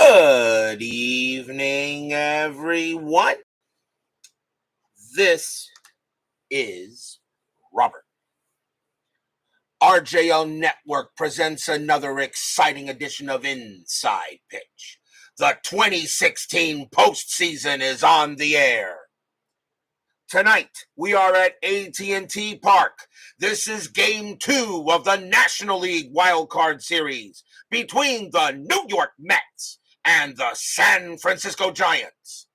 Good evening, everyone. This is Robert. RJO Network presents another exciting edition of Inside Pitch. The 2016 postseason is on the air. Tonight, we are at AT&T Park. This is Game 2 of the National League Wild Card Series between the New York Mets and the San Francisco Giants.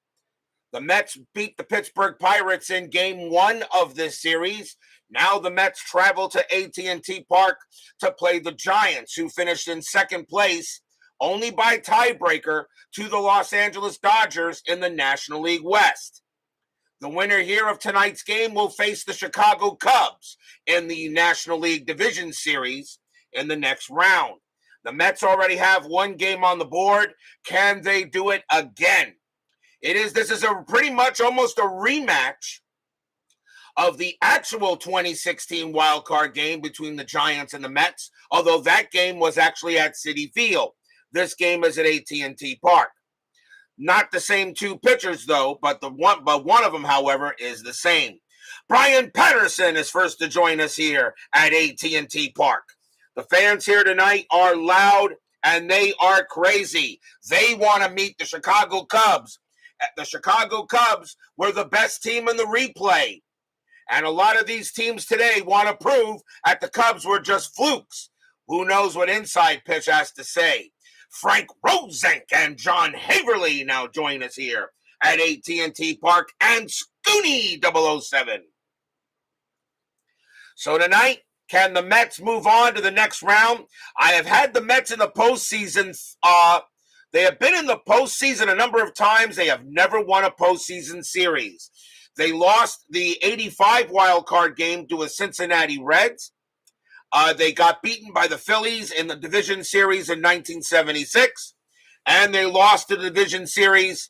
The Mets beat the Pittsburgh Pirates in Game 1 of this series. Now the Mets travel to AT&T Park to play the Giants, who finished in second place only by tiebreaker to the Los Angeles Dodgers in the National League West. The winner here of tonight's game will face the Chicago Cubs in the National League Division Series in the next round. The Mets already have one game on the board. Can they do it again? This is a pretty much almost a rematch of the actual 2016 wild card game between the Giants and the Mets, although that game was actually at Citi Field. This game is at AT&T Park. Not the same two pitchers, though, but one of them, however, is the same. Brian Patterson is first to join us here at AT&T Park. The fans here tonight are loud and they are crazy. They want to meet the Chicago Cubs. The Chicago Cubs were the best team in the replay. And a lot of these teams today want to prove that the Cubs were just flukes. Who knows what Inside Pitch has to say? Frank Rosenk and John Haverly now join us here at AT&T Park, and Scooney 007. So tonight, can the Mets move on to the next round? I have had the Mets in the postseason. They have been in the postseason a number of times. They have never won a postseason series. They lost the 85 wild card game to the Cincinnati Reds. They got beaten by the Phillies in the division series in 1976, and they lost the division series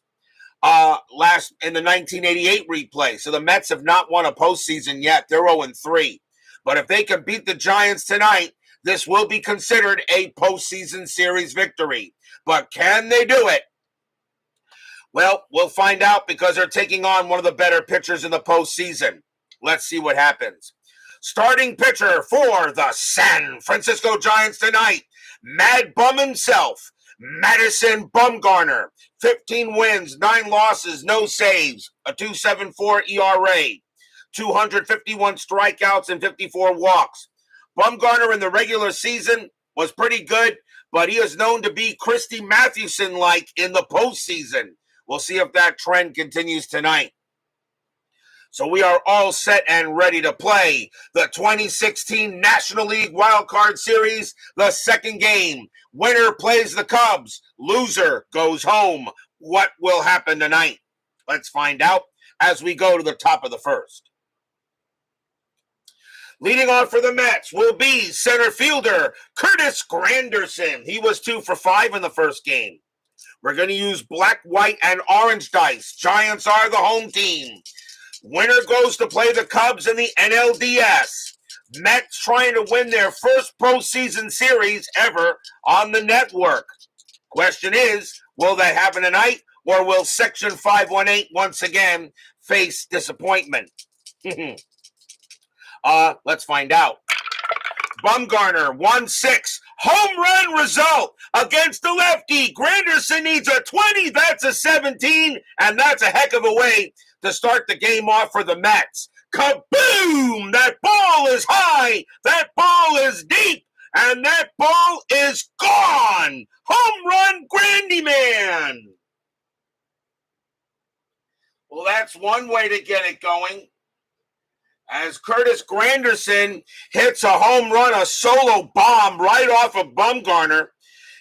last in the 1988 replay. So the Mets have not won a postseason yet. They're 0-3. But if they can beat the Giants tonight, this will be considered a postseason series victory. But can they do it? Well, we'll find out because they're taking on one of the better pitchers in the postseason. Let's see what happens. Starting pitcher for the San Francisco Giants tonight, Mad Bum himself, Madison Bumgarner. 15 wins, 9 losses, no saves, a 2.74 ERA, 251 strikeouts and 54 walks. Bumgarner in the regular season was pretty good, but he is known to be Christy Mathewson-like in the postseason. We'll see if that trend continues tonight. So we are all set and ready to play the 2016 National League Wild Card Series, the second game. Winner plays the Cubs. Loser goes home. What will happen tonight? Let's find out as we go to the top of the first. Leading off for the Mets will be center fielder Curtis Granderson. He was 2 for 5 in the first game. We're going to use black, white, and orange dice. Giants are the home team. Winner goes to play the Cubs in the NLDS. Mets trying to win their first postseason series ever on the network. Question is, will that happen tonight, or will Section 518 once again face disappointment? Let's find out. Bumgarner, 1-6. Home run result against the lefty. Granderson needs a 20. That's a 17. And that's a heck of a way to start the game off for the Mets. Kaboom! That ball is high. That ball is deep. And that ball is gone. Home run, Grandy Man. Well, that's one way to get it going. As Curtis Granderson hits a home run, a solo bomb right off of Bumgarner.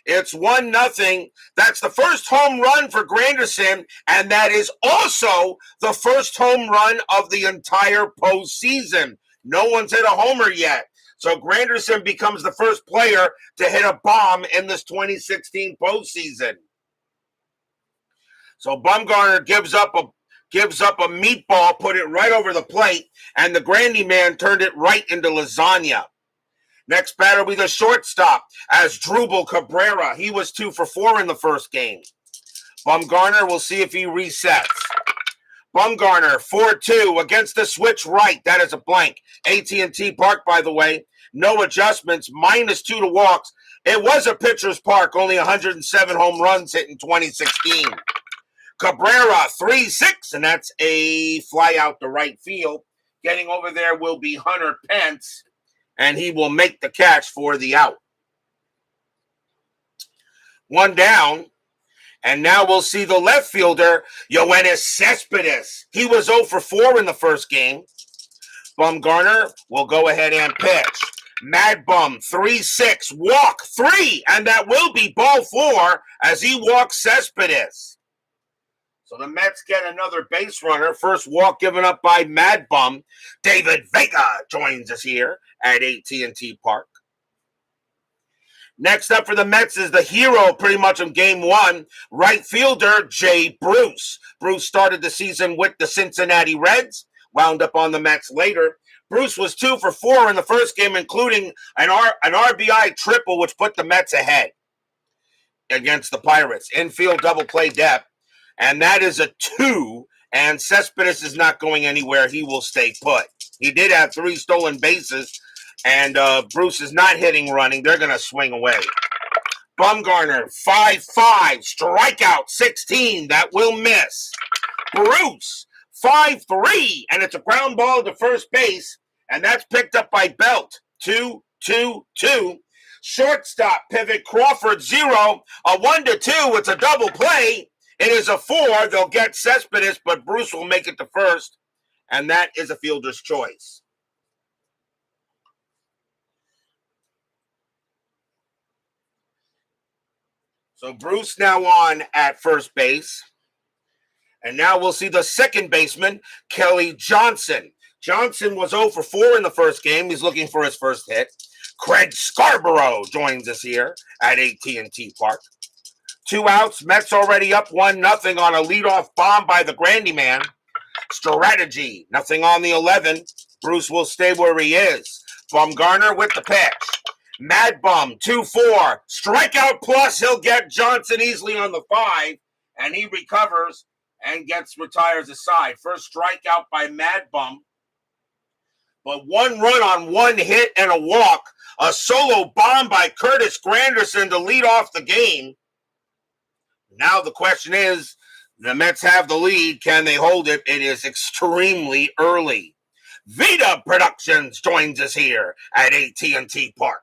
It's 1-0. That's the first home run for Granderson, and that is also the first home run of the entire postseason. No one's hit a homer yet. So Granderson becomes the first player to hit a bomb in this 2016 postseason. So Bumgarner gives up a meatball, put it right over the plate, and the Grandy Man turned it right into lasagna. Next batter will be the shortstop, as Drupal Cabrera. He was 2 for 4 in the first game. Bumgarner, we'll see if he resets. Bumgarner, 4-2 against the switch right. That is a blank. AT&T Park, by the way. No adjustments, -2 to walks. It was a pitcher's park, only 107 home runs hit in 2016. Cabrera, 3-6, and that's a fly out to right field. Getting over there will be Hunter Pence, and he will make the catch for the out. One down, and now we'll see the left fielder, Yoenis Cespedes. He was 0 for 4 in the first game. Bumgarner will go ahead and pitch. Mad Bum, 3-6, walk 3, and that will be ball 4 as he walks Cespedes. So the Mets get another base runner. First walk given up by Mad Bum. David Vega joins us here at AT&T Park. Next up for the Mets is the hero pretty much of game one, right fielder Jay Bruce. Bruce started the season with the Cincinnati Reds, wound up on the Mets later. Bruce was 2 for 4 in the first game, including an RBI triple, which put the Mets ahead against the Pirates. Infield double play depth. And that is a 2, and Cespedes is not going anywhere. He will stay put. He did have 3 stolen bases, and Bruce is not hitting running. They're going to swing away. Bumgarner, 5-5, strikeout 16. That will miss. Bruce, 5-3, and it's a ground ball to first base, and that's picked up by Belt. 2-2-2. Shortstop pivot, Crawford, 0. A 1-2. It's a double play. It is a 4. They'll get Cespedes, but Bruce will make it to first, and that is a fielder's choice. So Bruce now on at first base. And now we'll see the second baseman, Kelly Johnson. Johnson was 0 for 4 in the first game. He's looking for his first hit. Craig Scarborough joins us here at AT&T Park. 2 outs, Mets already up 1-0 on a leadoff bomb by the Grandy man. Strategy, nothing on the 11. Bruce will stay where he is. Bumgarner with the pitch. Mad Bum, 2-4. Strikeout plus, he'll get Johnson easily on the 5, and he recovers and retires aside. First strikeout by Mad Bum. But 1 run on 1 hit and a walk. A solo bomb by Curtis Granderson to lead off the game. Now the question is, the Mets have the lead. Can they hold it? It is extremely early. Vita Productions joins us here at AT&T Park.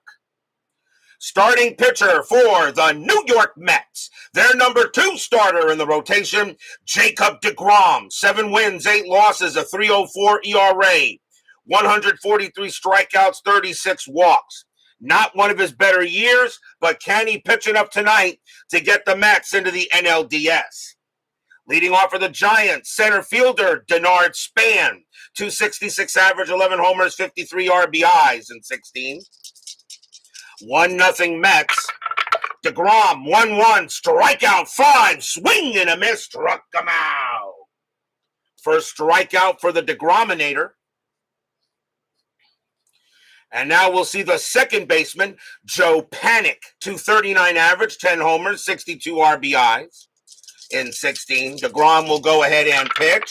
Starting pitcher for the New York Mets. Their number 2 starter in the rotation, Jacob deGrom. 7 wins, 8 losses, a 3.04 ERA. 143 strikeouts, 36 walks. Not one of his better years, but can he pitch enough tonight to get the Mets into the NLDS? Leading off for the Giants, center fielder Denard Span. 266 average, 11 homers, 53 RBIs in 16. 1-0 Mets. deGrom, 1-1, strikeout 5, swing and a miss, struck him out. First strikeout for the deGrominator. And now we'll see the second baseman, Joe Panik. 239 average, 10 homers, 62 RBIs in 16. deGrom will go ahead and pitch.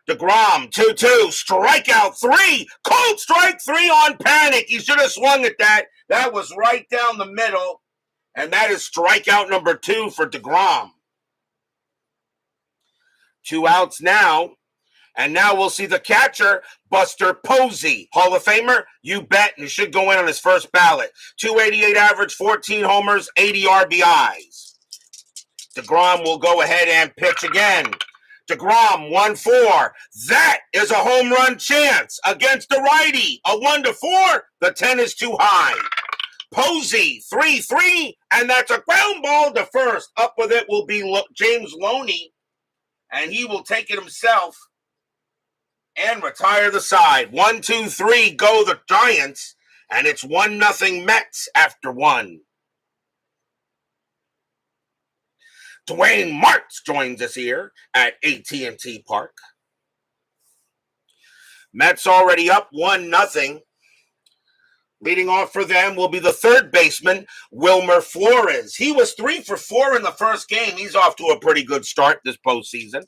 deGrom, 2-2, strikeout 3, cold strike 3 on Panik. He should have swung at that. That was right down the middle. And that is strikeout number 2 for deGrom. 2 outs now. And now we'll see the catcher, Buster Posey. Hall of Famer? You bet. And he should go in on his first ballot. 288 average, 14 homers, 80 RBIs. deGrom will go ahead and pitch again. deGrom, 1-4. That is a home run chance against the righty. A 1-4. The 10 is too high. Posey, 3-3. And that's a ground ball to first. Up with it will be James Loney. And he will take it himself and retire the side. 1-2-3, go the Giants, and it's 1-0 Mets after 1. Dwayne Martz joins us here at AT&T Park. Mets already up 1-0. Leading off for them will be the third baseman, Wilmer Flores. He was 3 for 4 in the first game. He's off to a pretty good start this postseason.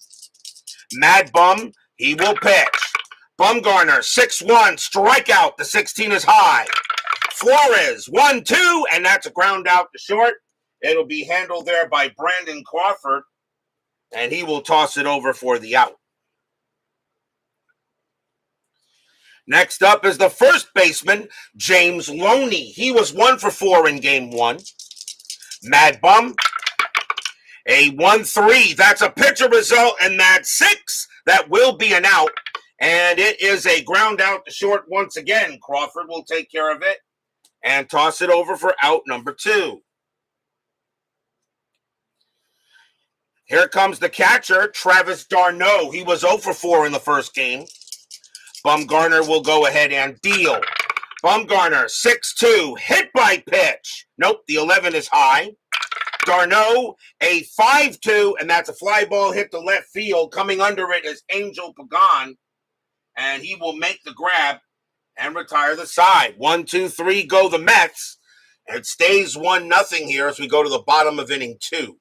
Mad Bum, he will pitch. Bumgarner, 6-1, strikeout. The 16 is high. Flores, 1-2, and that's a ground out to short. It'll be handled there by Brandon Crawford, and he will toss it over for the out. Next up is the first baseman, James Loney. He was 1 for 4 in game 1. Mad Bum, a 1-3. That's a pitcher result, and that's 6. That will be an out, and it is a ground out to short once again. Crawford will take care of it and toss it over for out number 2. Here comes the catcher, Travis d'Arnaud. He was 0 for 4 in the first game. Bumgarner will go ahead and deal. Bumgarner, 6-2, hit by pitch. Nope, the 11 is high. d'Arnaud, a 5-2, and that's a fly ball hit to left field. Coming under it is Angel Pagan, and he will make the grab and retire the side. 1-2-3 go the Mets. It stays 1-0 here as we go to the bottom of inning 2.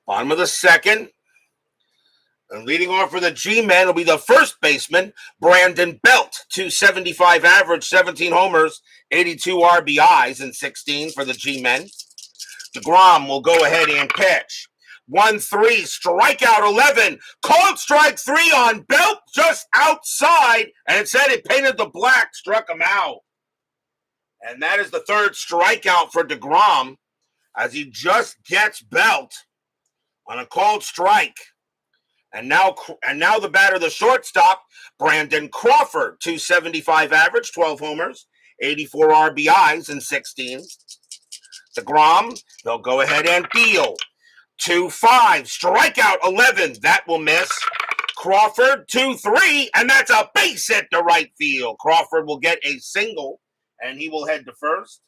Bottom of the second. And leading off for the G-men will be the first baseman, Brandon Belt. 275 average, 17 homers, 82 RBIs in 16 for the G-men. deGrom will go ahead and pitch. 1-3, strikeout 11. Called strike 3 on Belt just outside. And it said it painted the black, struck him out. And that is the third strikeout for deGrom as he just gets Belt on a called strike. And now the batter, the shortstop, Brandon Crawford, 275 average, 12 homers, 84 RBIs in 16. deGrom, they'll go ahead and deal. 2-5, strikeout 11, that will miss. Crawford, 2-3, and that's a base hit to right field. Crawford will get a single, and he will head to first.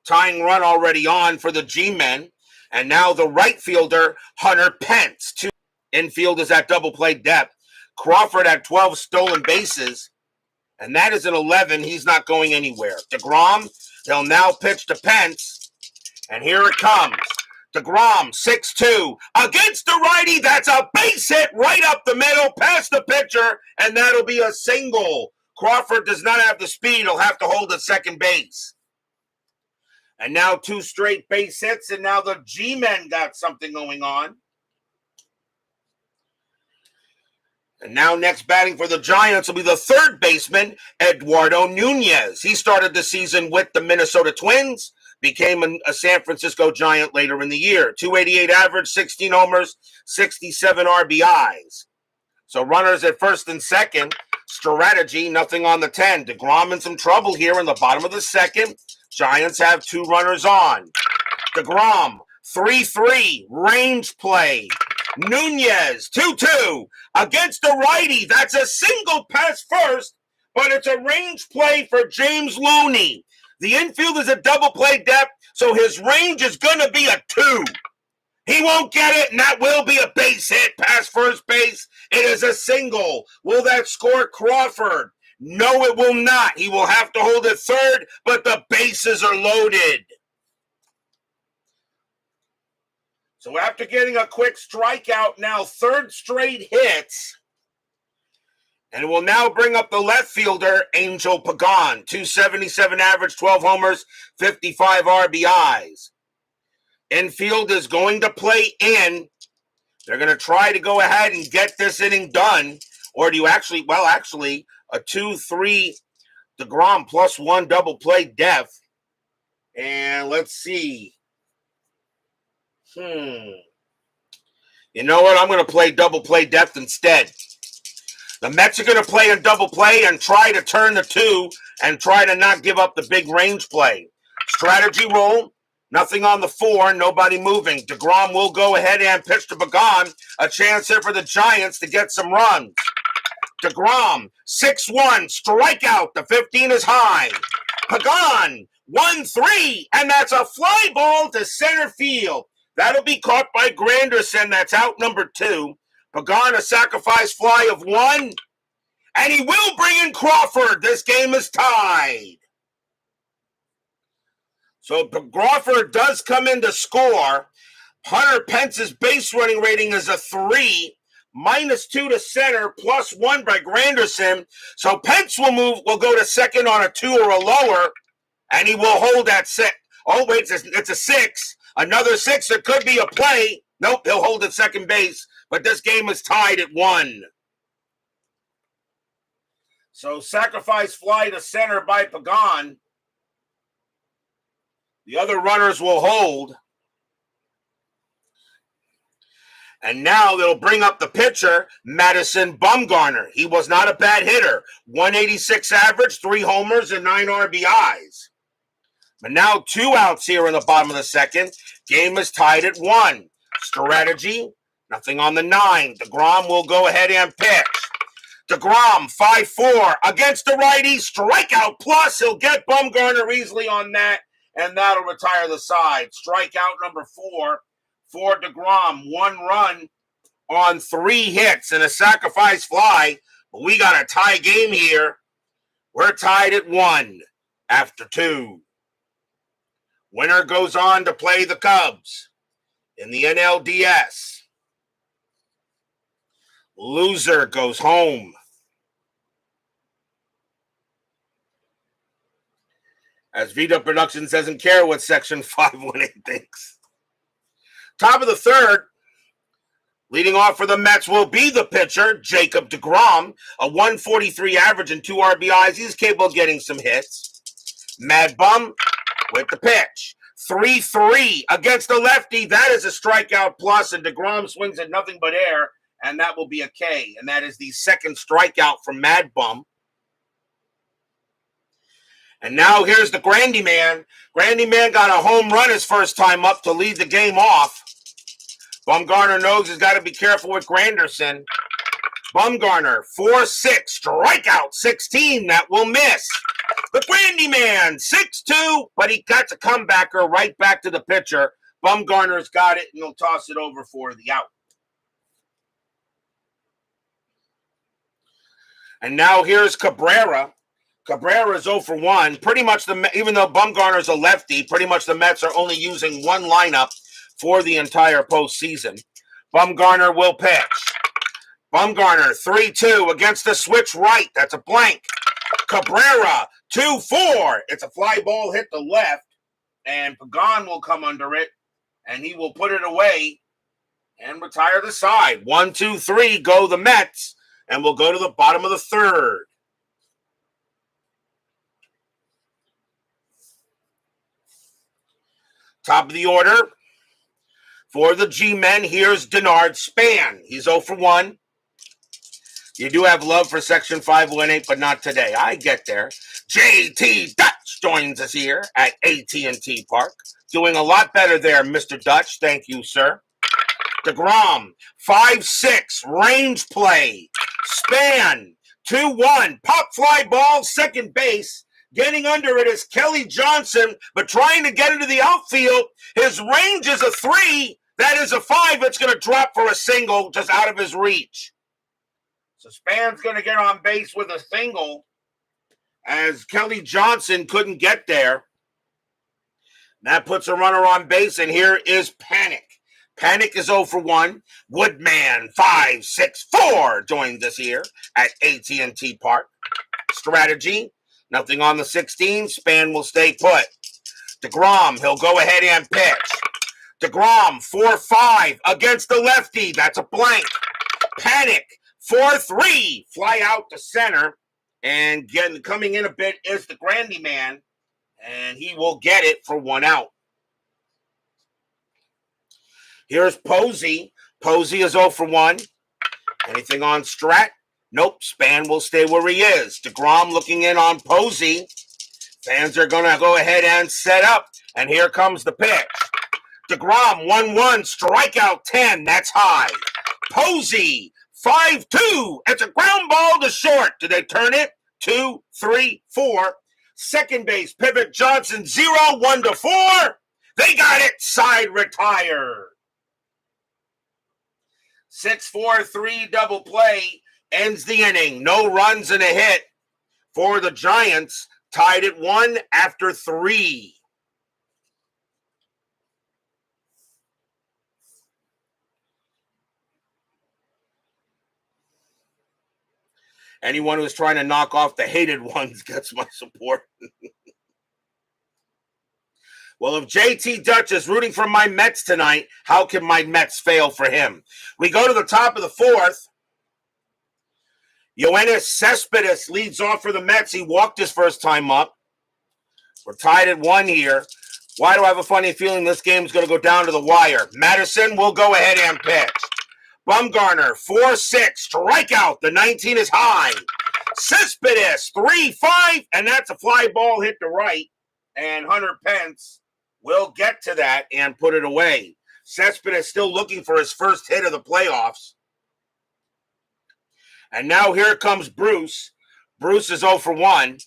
Tying run already on for the G-men. And now the right fielder, Hunter Pence. 2 infield is at double play depth. Crawford had 12 stolen bases, and that is an 11. He's not going anywhere. deGrom, they'll now pitch to Pence, and here it comes. deGrom, 6-2, against the righty. That's a base hit right up the middle, past the pitcher, and that'll be a single. Crawford does not have the speed. He'll have to hold at second base. And now 2 straight base hits, and now the G-men got something going on. And now next batting for the Giants will be the third baseman, Eduardo Nunez. He started the season with the Minnesota Twins, became a San Francisco Giant later in the year. 288 average, 16 homers, 67 RBIs. So runners at first and second. Strategy, nothing on the 10. deGrom in some trouble here in the bottom of the second. Giants have 2 runners on. deGrom, 3-3, range play. Nunez, 2-2, against the righty. That's a single pass first, but it's a range play for James Loney. The infield is a double play depth, so his range is going to be a 2. He won't get it, and that will be a base hit past first base. It is a single. Will that score Crawford? No, it will not. He will have to hold it third, but the bases are loaded. So after getting a quick strikeout, now third straight hits. And it will now bring up the left fielder, Angel Pagan. 277 average, 12 homers, 55 RBIs. Infield is going to play in. They're going to try to go ahead and get this inning done. Or do you actually, a 2-3 deGrom plus 1 double play depth. And let's see. You know what? I'm going to play double play depth instead. The Mets are going to play in double play and try to turn the 2 and try to not give up the big range play. Strategy roll. Nothing on the 4, nobody moving. deGrom will go ahead and pitch to Pagan. A chance here for the Giants to get some runs. deGrom, 6-1, strikeout. The 15 is high. Pagan, 1-3, and that's a fly ball to center field. That'll be caught by Granderson. That's out number 2. Bumgarner, sacrifice fly of 1. And he will bring in Crawford. This game is tied. So Crawford does come in to score. Hunter Pence's base running rating is a 3. -2 to center, +1 by Granderson. So Pence will go to second on a 2 or a lower, and he will hold that 6. Oh, wait, it's a 6. Another 6, it could be a play. Nope, he'll hold at second base, but this game is tied at 1. So sacrifice fly to center by Pagan. The other runners will hold. And now they'll bring up the pitcher, Madison Bumgarner. He was not a bad hitter. 186 average, 3 homers, and 9 RBIs. But now 2 outs here in the bottom of the second. Game is tied at 1. Strategy, nothing on the 9. deGrom will go ahead and pitch. deGrom, 5-4 against the righty, strikeout plus. He'll get Bumgarner easily on that, and that'll retire the side. Strikeout number 4 for deGrom. 1 run on 3 hits and a sacrifice fly. But we got a tie game here. We're tied at 1 after 2. Winner goes on to play the Cubs in the NLDS. Loser goes home. As Vito Productions doesn't care what Section 518 thinks. Top of the third, leading off for the Mets will be the pitcher, Jacob deGrom, a 143 average and 2 RBIs. He's capable of getting some hits. Mad Bum with the pitch. 3-3 against the lefty. That is a strikeout plus, and deGrom swings at nothing but air, and that will be a K. And that is the second strikeout from Mad Bum. And now here's the Grandy Man. Grandy Man got a home run his first time up to lead the game off. Bumgarner knows he's got to be careful with Granderson. Bumgarner, 4-6, strikeout 16, that will miss. The Grandy Man, 6-2, but he got a comebacker right back to the pitcher. Bumgarner's got it, and he'll toss it over for the out. And now here's Cabrera. Cabrera is 0 for 1. Pretty much, even though Bumgarner's a lefty, pretty much the Mets are only using 1 lineup for the entire postseason. Bumgarner will pitch. Bumgarner, 3-2 against the switch right. That's a blank. Cabrera, 2-4. It's a fly ball hit the left, and Pagan will come under it, and he will put it away and retire the side. 1, 2, 3 go the Mets, and we'll go to the bottom of the third. Top of the order for the G-men, here's Denard Span. He's 0 for 1. You do have love for Section 518, but not today. I get there. JT Dutch joins us here at AT&T Park. Doing a lot better there, Mr. Dutch. Thank you, sir. deGrom, 5-6, range play. Span, 2-1, pop fly ball, second base. Getting under it is Kelly Johnson, but trying to get into the outfield. His range is a 3. That is a 5. It's going to drop for a single just out of his reach. So Span's going to get on base with a single as Kelly Johnson couldn't get there. That puts a runner on base, and here is Panic. Panic is 0 for 1. Woodman, 5-6-4 joins us here at AT&T Park. Strategy. Nothing on the 16. Span will stay put. deGrom, he'll go ahead and pitch. deGrom, 4-5 against the lefty. That's a blank. Panic, 4-3. Fly out to center. And coming in a bit is the Grandy Man. And he will get it for 1 out. Here's Posey. Posey is 0 for 1. Anything on Strat? Nope, Span will stay where he is. deGrom looking in on Posey. Fans are going to go ahead and set up. And here comes the pitch. deGrom, 1-1, strikeout 10. That's high. Posey, 5-2. It's a ground ball to short. Did they turn it? 2, 3, 4. Second base, pivot Johnson, 0, 1-4. They got it. Side retired. 6-4-3 double play ends the inning. No runs and a hit for the Giants, tied at 1 after 3. Anyone who's trying to knock off the hated ones gets my support. Well, if JT Dutch is rooting for my Mets tonight, how can my Mets fail for him? We go to the top of the 4th. Yoenis Cespedes leads off for the Mets. He walked his first time up. We're tied at 1 here. Why do I have a funny feeling this game's going to go down to the wire? Madison will go ahead and pitch. Bumgarner, 4-6, strikeout. The 19 is high. Cespedes, 3-5, and that's a fly ball hit to right. And Hunter Pence will get to that and put it away. Cespedes still looking for his first hit of the playoffs. And now here comes Bruce. Bruce is 0 for 1.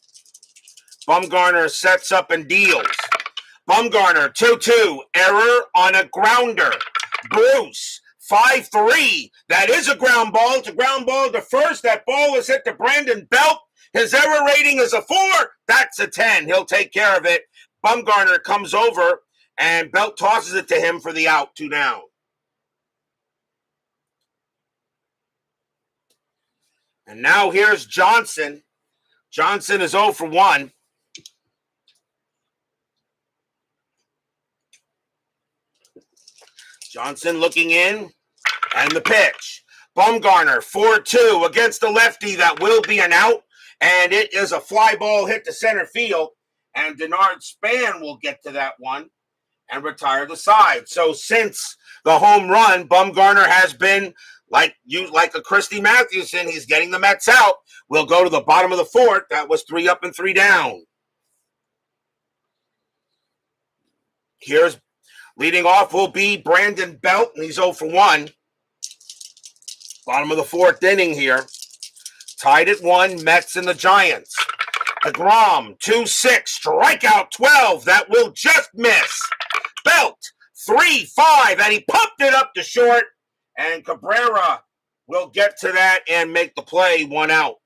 Bumgarner sets up and deals. Bumgarner, 2-2, error on a grounder. Bruce, 5-3. That is a ground ball. It's a ground ball to first. That ball is hit to Brandon Belt. His error rating is a 4. That's a 10. He'll take care of it. Bumgarner comes over, and Belt tosses it to him for the out, 2 down. And now here's Johnson. Johnson is 0 for 1. Johnson looking in, and the pitch. Bumgarner, 4-2 against the lefty. That will be an out, and it is a fly ball hit to center field, and Denard Span will get to that one and retire the side. So since the home run, Bumgarner has been like a Christy Mathewson. He's getting the Mets out. We'll go to the bottom of the 4th. That was 3 up and 3 down. Here's leading off will be Brandon Belt, and he's 0 for 1. Bottom of the 4th inning here. Tied at 1, Mets and the Giants. deGrom, 2-6, strikeout 12. That will just miss. Belt, 3-5, and he pumped it up to short. And Cabrera will get to that and make the play, 1 out.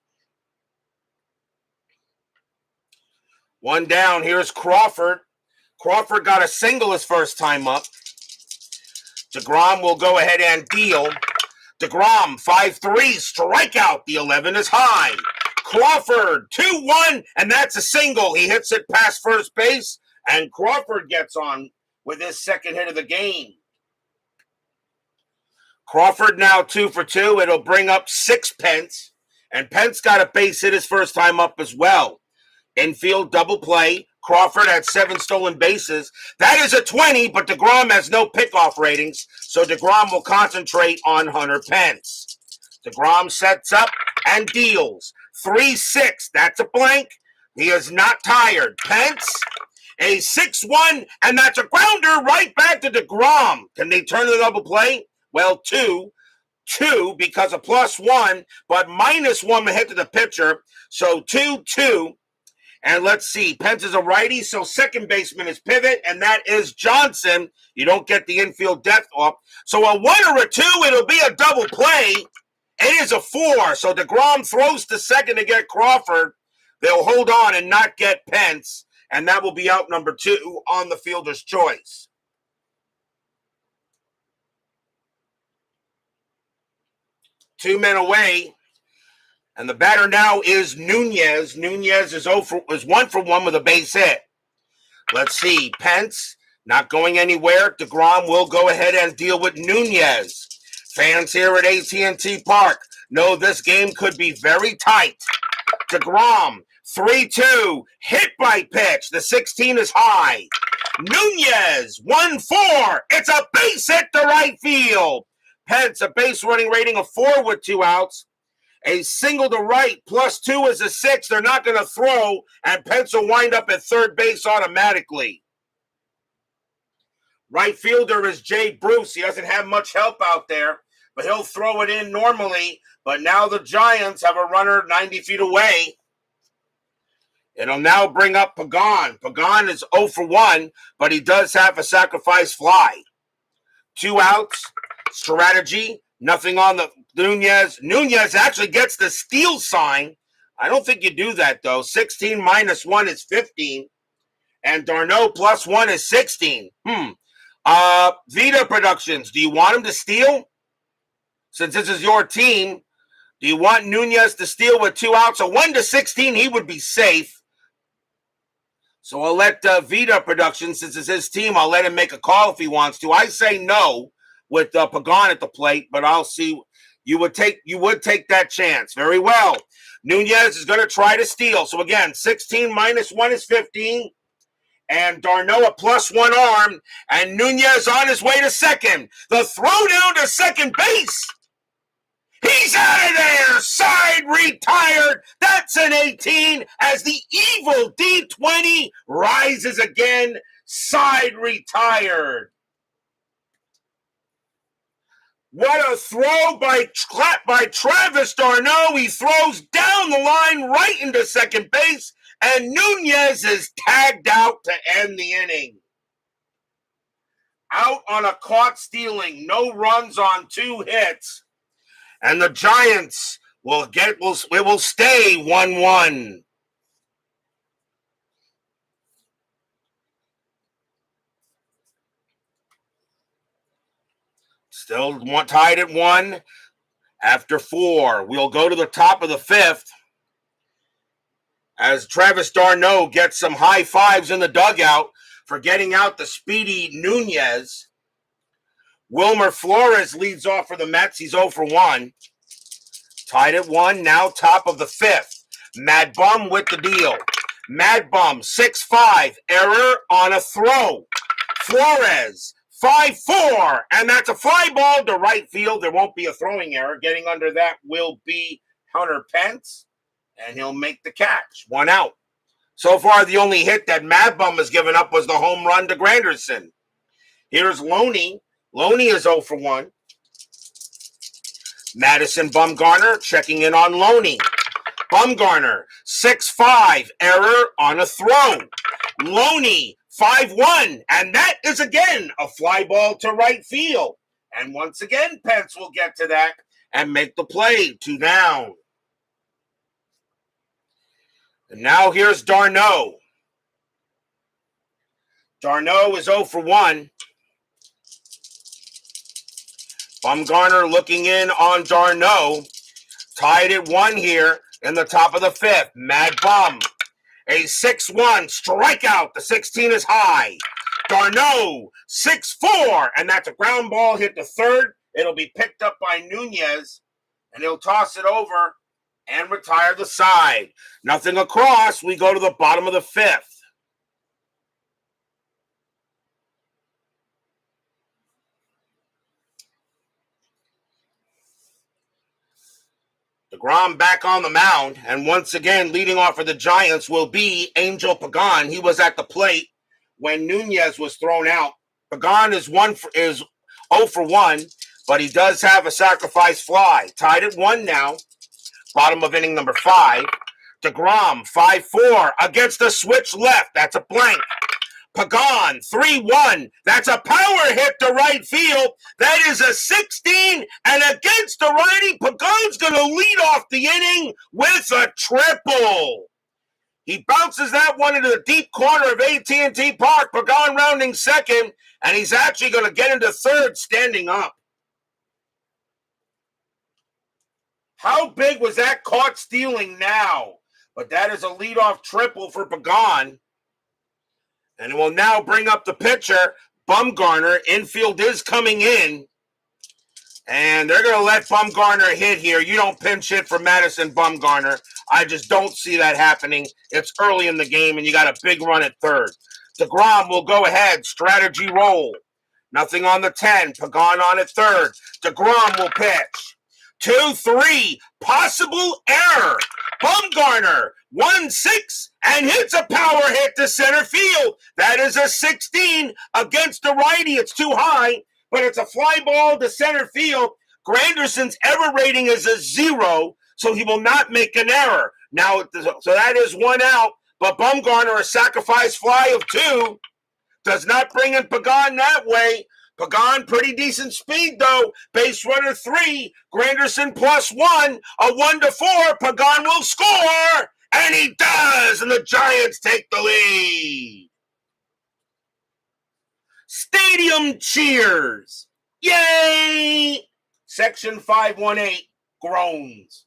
1 down. Here's Crawford. Crawford got a single his first time up. deGrom will go ahead and deal. deGrom, 5-3, strikeout. The 11 is high. Crawford, 2-1, and that's a single. He hits it past first base, and Crawford gets on with his second hit of the game. Crawford now 2 for 2. It'll bring up 6 Pence, and Pence got a base hit his first time up as well. Infield double play. Crawford had 7 stolen bases. That is a 20, but deGrom has no pickoff ratings, so deGrom will concentrate on Hunter Pence. deGrom sets up and deals. 3-6, that's a blank. He is not tired. Pence, a 6-1, and that's a grounder right back to deGrom. Can they turn the double play? Well, 2 because of +1, but -1 hit to the pitcher, so 2-2. And let's see, Pence is a righty, so second baseman is pivot, and that is Johnson. You don't get the infield depth off. So a 1 or a 2, it'll be a double play. It is a 4, so deGrom throws to second to get Crawford. They'll hold on and not get Pence, and that will be out number 2 on the fielder's choice. Two men away. And the batter now is Nunez. Nunez is 1 for 1 with a base hit. Let's see. Pence not going anywhere. deGrom will go ahead and deal with Nunez. Fans here at AT&T Park know this game could be very tight. deGrom, 3-2, hit by pitch. The 16 is high. Nunez, 1-4. It's a base hit to right field. Pence, a base running rating of 4 with 2 outs. A single to right, +2 is a 6. They're not going to throw, and Pence will wind up at third base automatically. Right fielder is Jay Bruce. He doesn't have much help out there, but he'll throw it in normally. But now the Giants have a runner 90 feet away. It'll now bring up Pagan. Pagan is 0 for 1, but he does have a sacrifice fly. 2 outs. Strategy. Nothing on the Nunez. Nunez actually gets the steal sign. I don't think you do that, though. 16 minus 1 is 15. And d'Arnaud plus 1 is 16. Vita Productions, do you want him to steal? Since this is your team, do you want Nunez to steal with 2 outs? So 1 to 16, he would be safe. So I'll let Vita Productions, since it's his team, I'll let him make a call if he wants to. I say no with Pagan at the plate, but I'll see. You would take that chance. Very well. Nunez is going to try to steal. So again, 16 minus 1 is 15. And d'Arnaud a plus 1 arm. And Nunez on his way to second. The throw down to second base. He's out of there. Side retired. That's an 18 as the evil D20 rises again. Side retired. What a throw by Travis d'Arnaud. He throws down the line right into second base. And Nunez is tagged out to end the inning. Out on a caught stealing. No runs on 2 hits. And the Giants will stay 1-1. Still tied at 1 after 4. We'll go to the top of the 5th as Travis d'Arnaud gets some high fives in the dugout for getting out the speedy Nunez. Wilmer Flores leads off for the Mets. He's 0 for 1. Tied at 1, now top of the 5th. Mad Bum with the deal. Mad Bum, 6-5, error on a throw. Flores, 5-4, and that's a fly ball to right field. There won't be a throwing error. Getting under that will be Hunter Pence, and he'll make the catch. 1 out. So far, the only hit that Mad Bum has given up was the home run to Granderson. Here's Loney. Loney is 0 for 1. Madison Bumgarner checking in on Loney. Bumgarner, 6-5, error on a throw. Loney, 5-1, and that is again a fly ball to right field. And once again, Pence will get to that and make the play. 2 down. And now here's d'Arnaud. d'Arnaud is 0 for 1. Bumgarner looking in on d'Arnaud. Tied at 1 here in the top of the 5th. Mad Bum. A 6-1 strikeout. The 16 is high. d'Arnaud, 6-4. And that's a ground ball hit to third. It'll be picked up by Nunez. And he'll toss it over and retire the side. Nothing across. We go to the bottom of the 5th. deGrom back on the mound, and once again, leading off for the Giants will be Angel Pagan. He was at the plate when Nunez was thrown out. Pagan is 0 for 1, but he does have a sacrifice fly. Tied at 1 now, bottom of inning number 5. deGrom, 5-4, against the switch left. That's a blank. Pagan, 3-1. That's a power hit to right field. That is a 16, and against the righty, Pagan's going to lead off the inning with a triple. He bounces that one into the deep corner of AT&T Park. Pagan rounding second, and he's actually going to get into third standing up. How big was that caught stealing now? But that is a leadoff triple for Pagan. And we'll now bring up the pitcher, Bumgarner. Infield is coming in. And they're going to let Bumgarner hit here. You don't pinch hit for Madison Bumgarner. I just don't see that happening. It's early in the game, and you got a big run at third. deGrom will go ahead. Strategy roll. Nothing on the 10. Pagan on at third. deGrom will pitch. 2-3. Possible error. Bumgarner, 1-6, and hits a power hit to center field. That is a 16 against the righty. It's too high, but it's a fly ball to center field. Granderson's error rating is a 0, so he will not make an error. Now, so that is 1 out, but Bumgarner, a sacrifice fly of 2, does not bring in Pagan that way. Pagan, pretty decent speed, though. Base runner 3, Granderson +1, a 1-4. Pagan will score, and he does, and the Giants take the lead. Stadium cheers. Yay! Section 518 groans.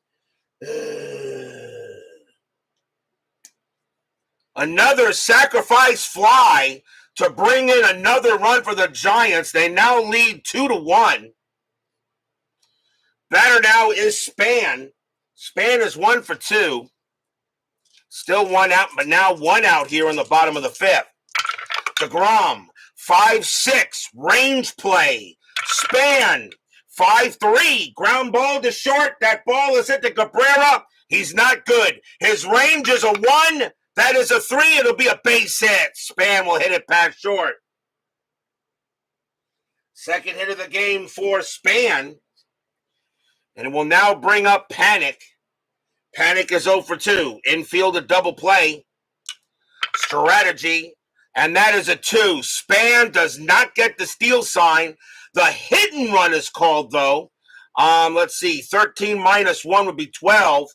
Another sacrifice fly to bring in another run for the Giants. They now lead 2-1. Batter now is Span. Span is 1 for 2. Still 1 out, but now 1 out here in the bottom of the 5th. deGrom, 5-6, range play. Span, 5-3, ground ball to short. That ball is hit to Cabrera. He's not good. His range is a 1. That is a 3. It'll be a base hit. Span will hit it past short. Second hit of the game for Span. And it will now bring up Panic. Panic is 0 for 2. Infield a double play. Strategy. And that is a 2. Span does not get the steal sign. The hit and run is called, though. Let's see. 13 minus 1 would be 12.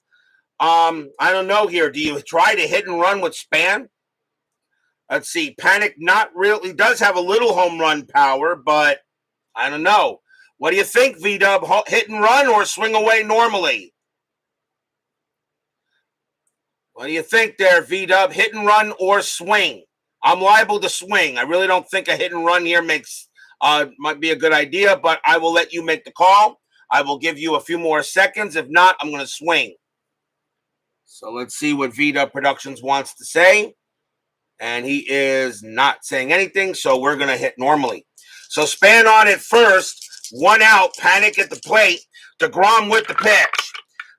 I don't know here. Do you try to hit and run with Span? Let's see. Panic not really does have a little home run power, but I don't know. What do you think, V-Dub? Hit and run or swing away normally? What do you think there, V-Dub? Hit and run or swing? I'm liable to swing. I really don't think a hit and run here might be a good idea, but I will let you make the call. I will give you a few more seconds. If not, I'm going to swing. So let's see what V-Dub Productions wants to say. And he is not saying anything, so we're going to hit normally. So Span on it first. 1 out. Panic at the plate. deGrom with the pitch.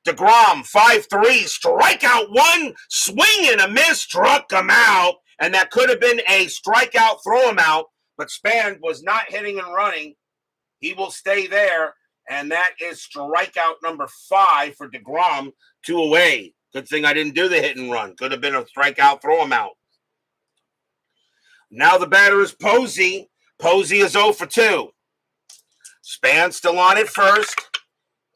deGrom, 5-3. Strikeout 1. Swing and a miss. Struck him out. And that could have been a strikeout, throw him out. But Span was not hitting and running. He will stay there. And that is strikeout number 5 for deGrom. 2 away. Good thing I didn't do the hit and run. Could have been a strikeout, throw him out. Now the batter is Posey. Posey is 0 for 2. Span still on it first.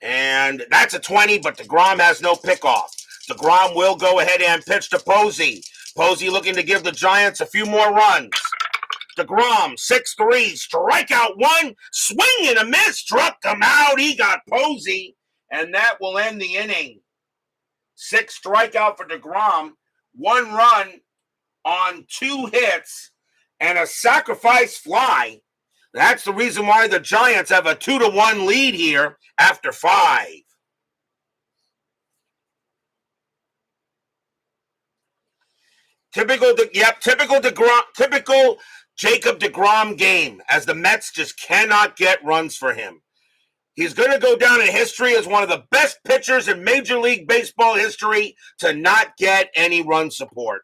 And that's a 20, but deGrom has no pickoff. deGrom will go ahead and pitch to Posey. Posey looking to give the Giants a few more runs. deGrom, 6-3, strikeout 1, swing and a miss, struck him out. He got Posey, and that will end the inning. 6 strikeout for deGrom, 1 run on 2 hits, and a sacrifice fly. That's the reason why the Giants have a 2-1 lead here after 5. Typical Jacob deGrom game, as the Mets just cannot get runs for him. He's going to go down in history as one of the best pitchers in Major League Baseball history to not get any run support.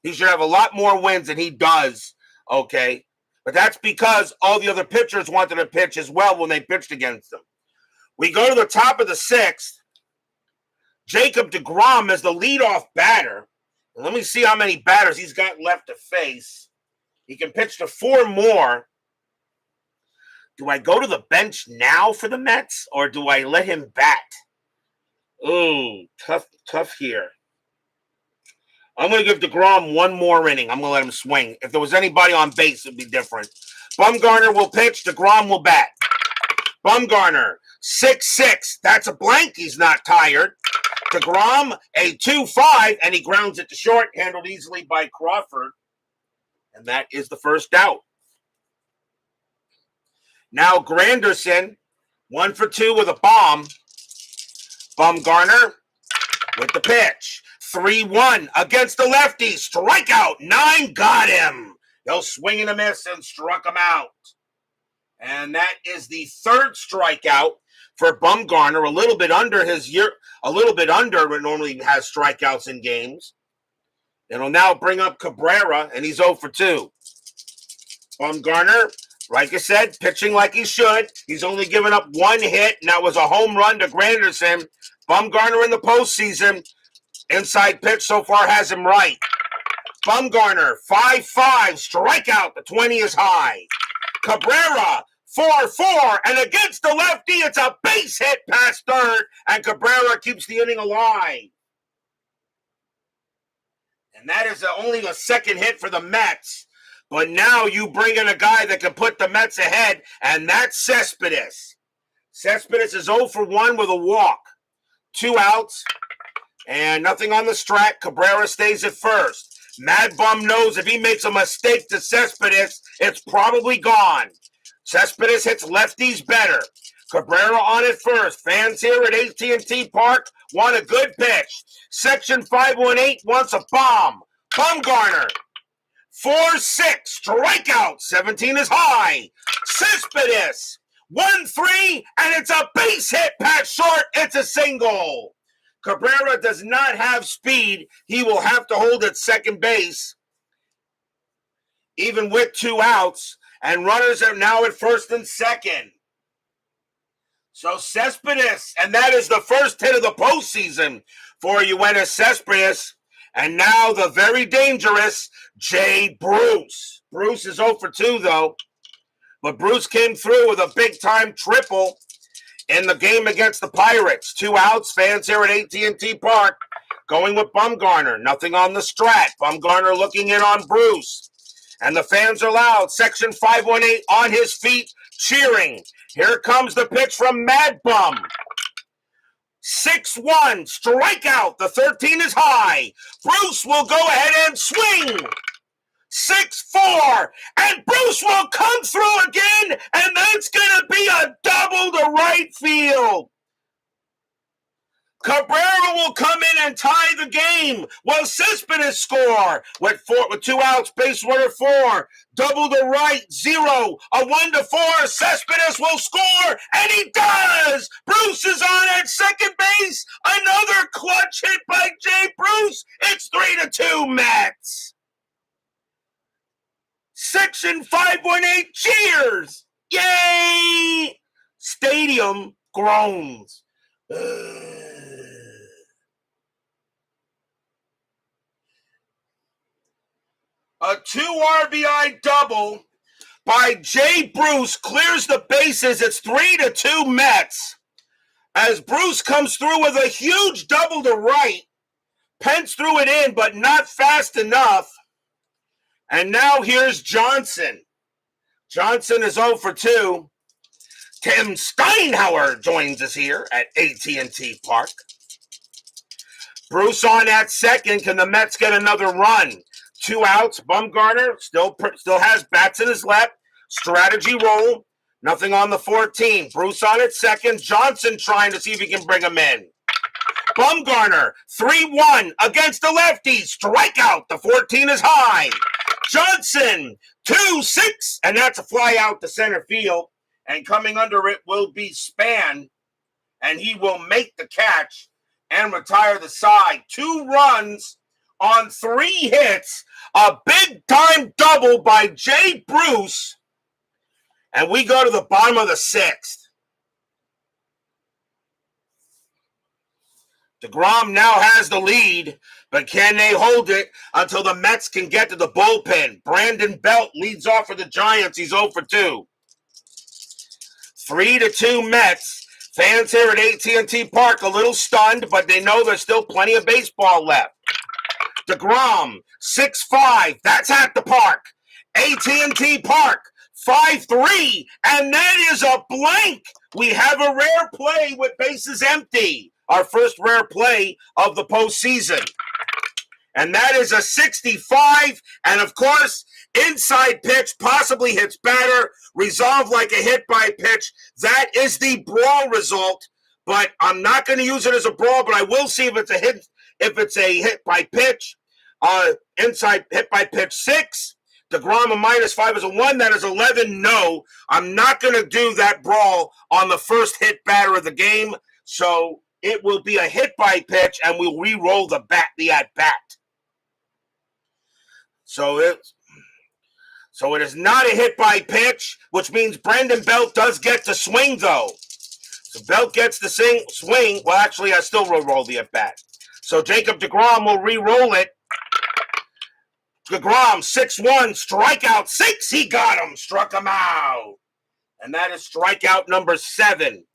He should have a lot more wins than he does, okay? But that's because all the other pitchers wanted to pitch as well when they pitched against him. We go to the top of the 6th. Jacob deGrom is the leadoff batter. And let me see how many batters he's got left to face. He can pitch to 4 more. Do I go to the bench now for the Mets, or do I let him bat? Ooh, tough here. I'm going to give deGrom 1 more inning. I'm going to let him swing. If there was anybody on base, it would be different. Bumgarner will pitch. deGrom will bat. Bumgarner, 6-6. That's a blank. He's not tired. deGrom, a 2-5, and he grounds it to short, handled easily by Crawford. And that is the first out. Now Granderson, 1 for 2 with a bomb. Bumgarner with the pitch. 3-1 against the lefty. Strikeout. 9 got him. He'll swing and a miss and struck him out. And that is the 3rd strikeout for Bumgarner. A little bit under what normally has strikeouts in games. It'll now bring up Cabrera, and he's 0 for 2. Bumgarner, like I said, pitching like he should. He's only given up 1 hit, and that was a home run to Granderson. Bumgarner in the postseason. Inside pitch so far has him right. Bumgarner, 5-5, strikeout. The 20 is high. Cabrera, 4-4, and against the lefty, it's a base hit past third, and Cabrera keeps the inning alive. And that is only a second hit for the Mets. But now you bring in a guy that can put the Mets ahead, and that's Cespedes. Cespedes is 0 for 1 with a walk. 2 outs, and nothing on the strat. Cabrera stays at first. Mad Bum knows if he makes a mistake to Cespedes, it's probably gone. Cespedes hits lefties better. Cabrera on at first. Fans here at AT&T Park want a good pitch. Section 518 wants a bomb. Bumgarner. 4-6. Strikeout. 17 is high. Cespedes. 1-3, and it's a base hit past short. It's a single. Cabrera does not have speed. He will have to hold at second base, even with 2 outs, and runners are now at first and second. So Cespedes, and that is the first hit of the postseason for Yoenis Cespedes, and now the very dangerous Jay Bruce. Bruce is 0 for 2, though. But Bruce came through with a big-time triple in the game against the Pirates. 2 outs, fans here at AT&T Park going with Bumgarner. Nothing on the strat. Bumgarner looking in on Bruce. And the fans are loud. Section 518 on his feet, cheering. Here comes the pitch from Mad Bum. 6-1, strikeout. The 13 is high. Bruce will go ahead and swing. 6-4, and Bruce will come through again, and that's going to be a double to right field. Cabrera will come in and tie the game. Will Cespedes score with 2 outs, base runner 4, double to right, 0, a 1-4. Cespedes will score, and he does. Bruce is on at second base. Another clutch hit by Jay Bruce. It's 3-2 Mets. Section 518 cheers! Yay! Stadium groans. A 2 RBI double by Jay Bruce clears the bases. It's 3-2 Mets. As Bruce comes through with a huge double to right. Pence threw it in, but not fast enough. And now here's Johnson. Johnson is 0 for 2. Tim Steinhauer joins us here at AT&T Park. Bruce on at second. Can the Mets get another run? 2 outs. Bumgarner still has bats in his left. Strategy roll. Nothing on the 14. Bruce on at second. Johnson trying to see if he can bring him in. Bumgarner, 3-1 against the lefty. Strikeout. The 14 is high. Johnson, 2-6, and that's a fly out to center field. And coming under it will be Span, and he will make the catch and retire the side. 2 runs on 3 hits, a big-time double by Jay Bruce, and we go to the bottom of the 6th. deGrom now has the lead, but can they hold it until the Mets can get to the bullpen? Brandon Belt leads off for the Giants. He's 0 for 2. 3-2 Mets. Fans here at AT&T Park a little stunned, but they know there's still plenty of baseball left. deGrom, 6-5. That's at the park. AT&T Park, 5-3. And that is a blank. We have a rare play with bases empty. Our first rare play of the postseason. And that is a 65. And of course, inside pitch possibly hits batter, resolved like a hit by pitch. That is the brawl result. But I'm not going to use it as a brawl, but I will see if it's a hit. If it's a hit by pitch, inside hit by pitch 6. deGrom a -5 is a 1. That is 11. No, I'm not going to do that brawl on the first hit batter of the game. So it will be a hit by pitch, and we'll re-roll the at bat. So it is not a hit by pitch, which means Brandon Belt does get to swing, though. So Belt gets to swing. Well, actually, I still roll the at bat. So Jacob deGrom will re-roll it. deGrom, 6-1, strikeout 6. He got him, struck him out. And that is strikeout number 7.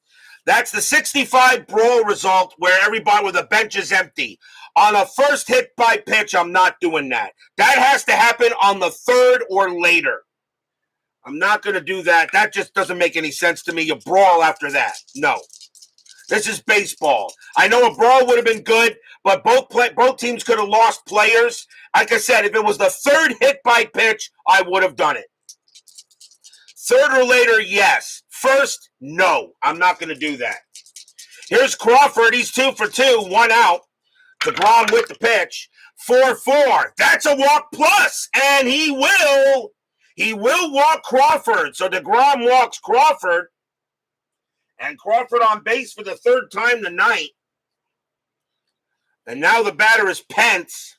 That's the 65 brawl result where everybody with the bench is empty. On a first hit by pitch, I'm not doing that. That has to happen on the 3rd or later. I'm not going to do that. That just doesn't make any sense to me. You brawl after that. No. This is baseball. I know a brawl would have been good, but both teams could have lost players. Like I said, if it was the 3rd hit by pitch, I would have done it. 3rd or later, yes. First, no. I'm not going to do that. Here's Crawford. He's 2 for 2, 1 out. deGrom with the pitch. 4-4. That's a walk plus, and he will walk Crawford. So deGrom walks Crawford. And Crawford on base for the 3rd time tonight. And now the batter is Pence.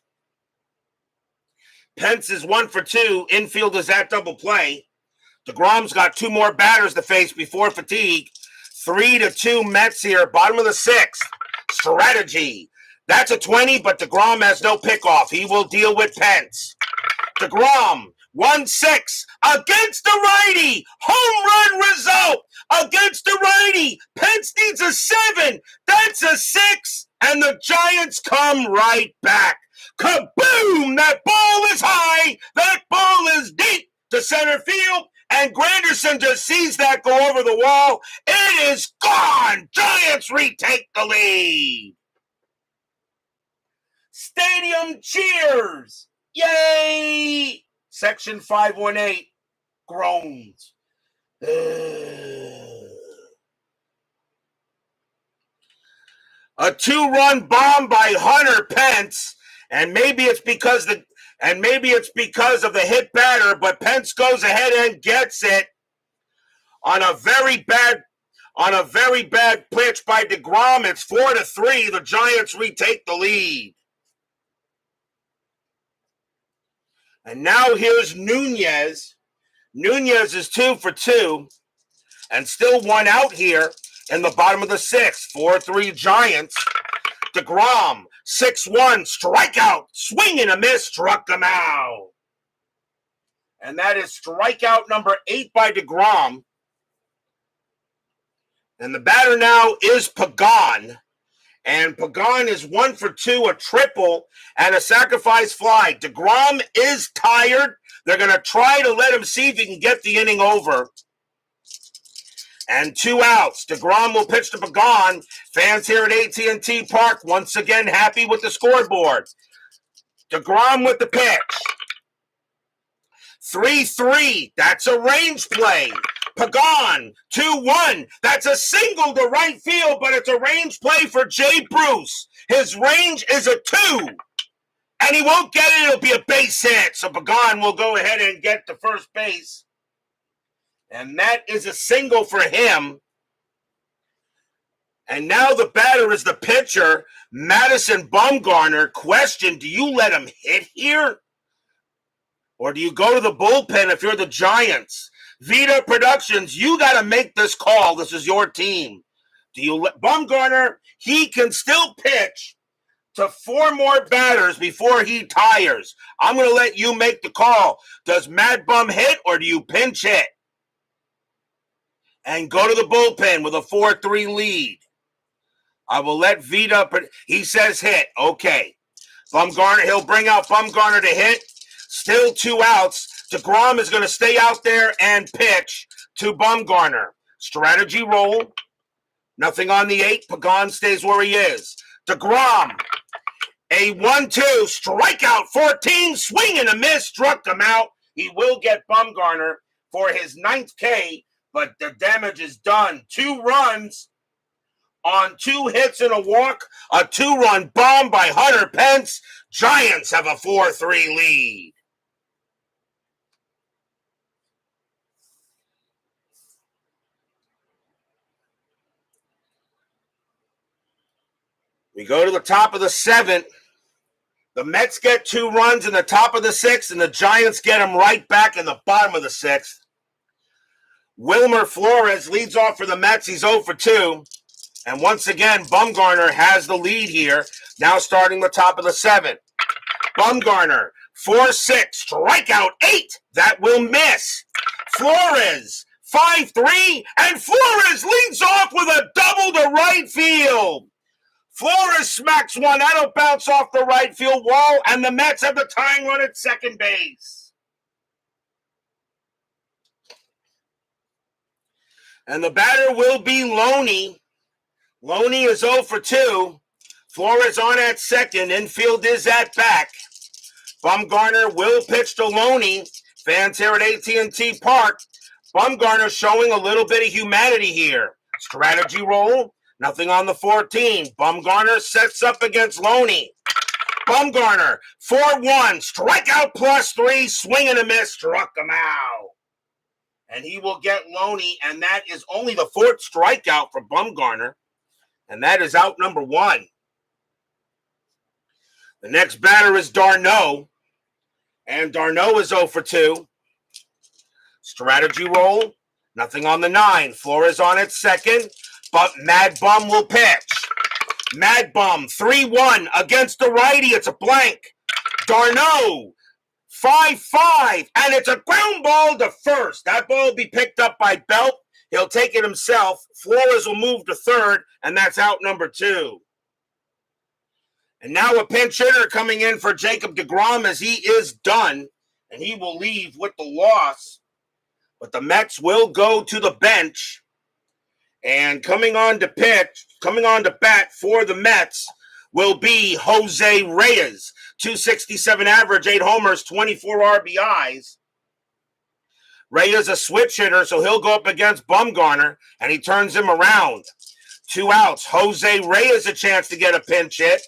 Pence is 1 for 2. Infield is at double play. deGrom's got 2 more batters to face before fatigue. 3-2 Mets here, bottom of the 6th. Strategy. That's a 20, but deGrom has no pickoff. He will deal with Pence. deGrom, 1-6 against the righty. Home run result against the righty. Pence needs a 7. That's a 6. And the Giants come right back. Kaboom! That ball is high. That ball is deep to center field. And Granderson just sees that go over the wall. It is gone. Giants retake the lead. Stadium cheers. Yay! Section 518 groans. A 2-run bomb by Hunter Pence, and maybe it's because of the hit batter, but Pence goes ahead and gets it on a very bad pitch by deGrom. It's 4-3. The Giants retake the lead. And now here's Nunez. Nunez is 2 for 2 and still 1 out here in the bottom of the 6th. 4-3 Giants. deGrom, 6-1, strikeout, swing and a miss, struck him out. And that is strikeout number 8 by deGrom. And the batter now is Pagan. And Pagan is 1 for 2, a triple, and a sacrifice fly. deGrom is tired. They're going to try to let him see if he can get the inning over. And 2 outs. deGrom will pitch to Pagan. Fans here at AT&T Park once again happy with the scoreboard. deGrom with the pitch. 3-3. That's a range play. Pagan, 2-1. That's a single to right field, but it's a range play for Jay Bruce. His range is a 2. And he won't get it. It'll be a base hit. So Pagan will go ahead and get to first base. And that is a single for him. And now the batter is the pitcher, Madison Bumgarner. Question, do you let him hit here? Or do you go to the bullpen if you're the Giants? Vita Productions, you got to make this call. This is your team. Do you let Bumgarner? He can still pitch to 4 more batters before he tires. I'm going to let you make the call. Does Mad Bum hit or do you pinch hit? And go to the bullpen with a 4-3 lead. I will let Vita. He says hit. Okay. Bumgarner. He'll bring out Bumgarner to hit. Still 2 outs. deGrom is going to stay out there and pitch to Bumgarner. Strategy roll. Nothing on the 8. Pagan stays where he is. deGrom. A 1-2. Strikeout 14. Swing and a miss. Struck him out. He will get Bumgarner for his 9th K. But the damage is done. 2 runs on 2 hits and a walk. A 2-run bomb by Hunter Pence. Giants have a 4-3 lead. We go to the top of the 7th. The Mets get 2 runs in the top of the 6th, and the Giants get them right back in the bottom of the 6th. Wilmer Flores leads off for the Mets. He's 0 for 2. And once again, Bumgarner has the lead here, now starting the top of the 7th. Bumgarner, 4-6, strikeout 8. That will miss. Flores, 5-3, and Flores leads off with a double to right field. Flores smacks one. That'll bounce off the right field wall, and the Mets have the tying run at second base. And the batter will be Loney. Loney is 0 for 2. Flores on at second. Infield is at back. Bumgarner will pitch to Loney. Fans here at AT&T Park. Bumgarner showing a little bit of humanity here. Strategy roll. Nothing on the 14. Bumgarner sets up against Loney. Bumgarner, 4-1. Strikeout +3. Swing and a miss. Struck him out. And he will get Loney. And that is only the 4th strikeout for Bumgarner. And that is out number 1. The next batter is d'Arnaud. And d'Arnaud is 0 for 2. Strategy roll. Nothing on the 9. Flores on at second. But Mad Bum will pitch. Mad Bum, 3-1 against the righty. It's a blank. d'Arnaud, 5-5. And it's a ground ball to first. That ball will be picked up by Belt. He'll take it himself. Flores will move to third. And that's out number 2. And now a pinch hitter coming in for Jacob deGrom as he is done. And he will leave with the loss. But the Mets will go to the bench. And coming on to bat for the Mets will be Jose Reyes. 267 average, 8 homers, 24 RBIs. Reyes a switch hitter, so he'll go up against Bumgarner, and he turns him around. 2 outs. Jose Reyes a chance to get a pinch hit.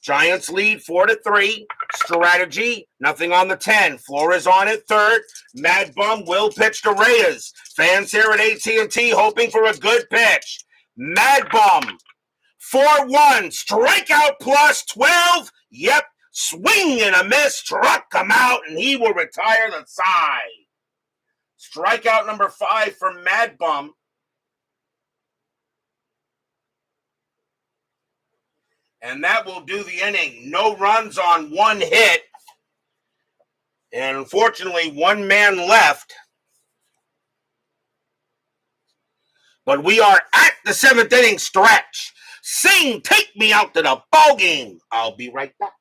Giants lead 4-3. Strategy, nothing on the 10. Flores on at third. Mad Bum will pitch to Reyes. Fans here at AT&T hoping for a good pitch. Mad Bum, 4-1. Strikeout +12. Yep, swing and a miss. Struck him out, and he will retire the side. Strikeout number 5 for Mad Bum. And that will do the inning. No runs on 1 hit. And unfortunately, 1 man left. But we are at the 7th inning stretch. Sing, take me out to the ball game. I'll be right back.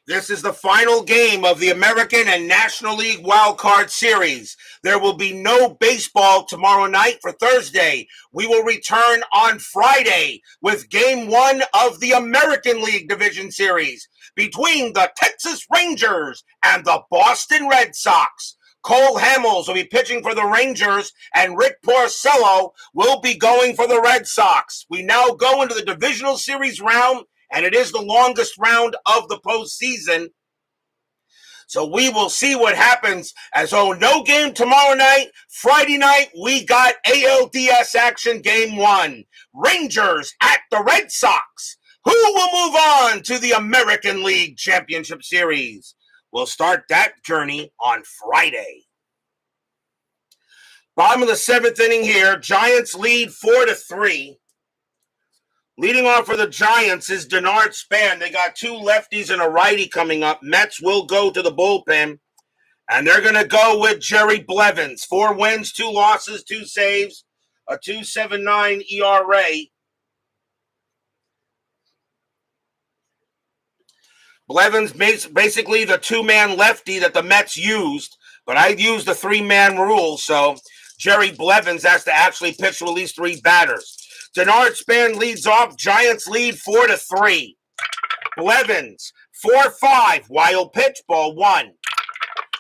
This is the final game of the American and National League Wild Card Series. There will be no baseball tomorrow night for Thursday. We will return on Friday with Game 1 of the American League Division Series between the Texas Rangers and the Boston Red Sox. Cole Hamels will be pitching for the Rangers, and Rick Porcello will be going for the Red Sox. We now go into the Divisional Series round, and it is the longest round of the postseason. So we will see what happens. No game tomorrow night. Friday night, we got ALDS action game 1. Rangers at the Red Sox. Who will move on to the American League Championship Series? We'll start that journey on Friday. Bottom of the 7th inning here. Giants lead 4-3. Leading off for the Giants is Denard Span. They got 2 lefties and a righty coming up. Mets will go to the bullpen, and they're going to go with Jerry Blevins. 4 wins, 2 losses, 2 saves, a 2.79 ERA. Blevins basically the 2-man lefty that the Mets used, but I used the 3-man rule, so Jerry Blevins has to actually pitch to at least 3 batters. Denard Span leads off. Giants lead 4-3. Blevins, 4-5. Wild pitch, ball 1.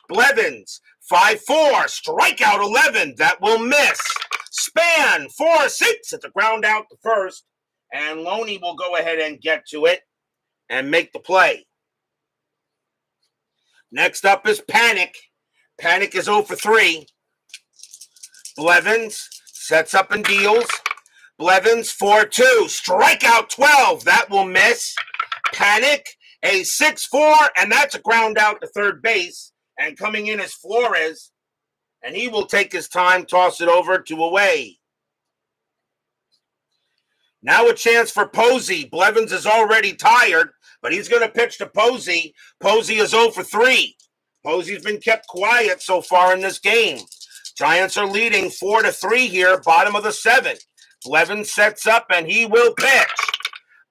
Blevins, 5-4, strikeout 11, that will miss. Span, 4-6 at the ground out to first, and Loney will go ahead and get to it and make the play. Next up is Panic. Panic is 0 for 3. Blevins sets up and deals. Blevins, 4-2, strikeout 12, that will miss. Panic, a 6-4, and that's a ground out to third base. And coming in is Flores, and he will take his time, toss it over to away. Now a chance for Posey. Blevins is already tired, but he's going to pitch to Posey. Posey is 0 for 3. Posey's been kept quiet so far in this game. Giants are leading 4-3 here, bottom of the 7th. Blevins sets up, and he will pitch.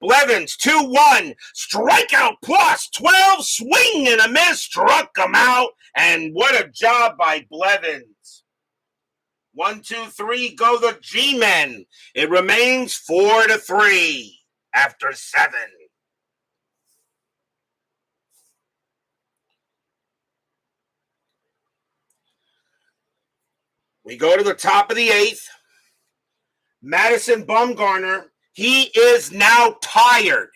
Blevins, 2-1, strikeout plus 12, swing and a miss, struck him out, and what a job by Blevins. 1, 2, 3, go the G-Men. It remains 4-3 after 7. We go to the top of the 8th. Madison Bumgarner, he is now tired.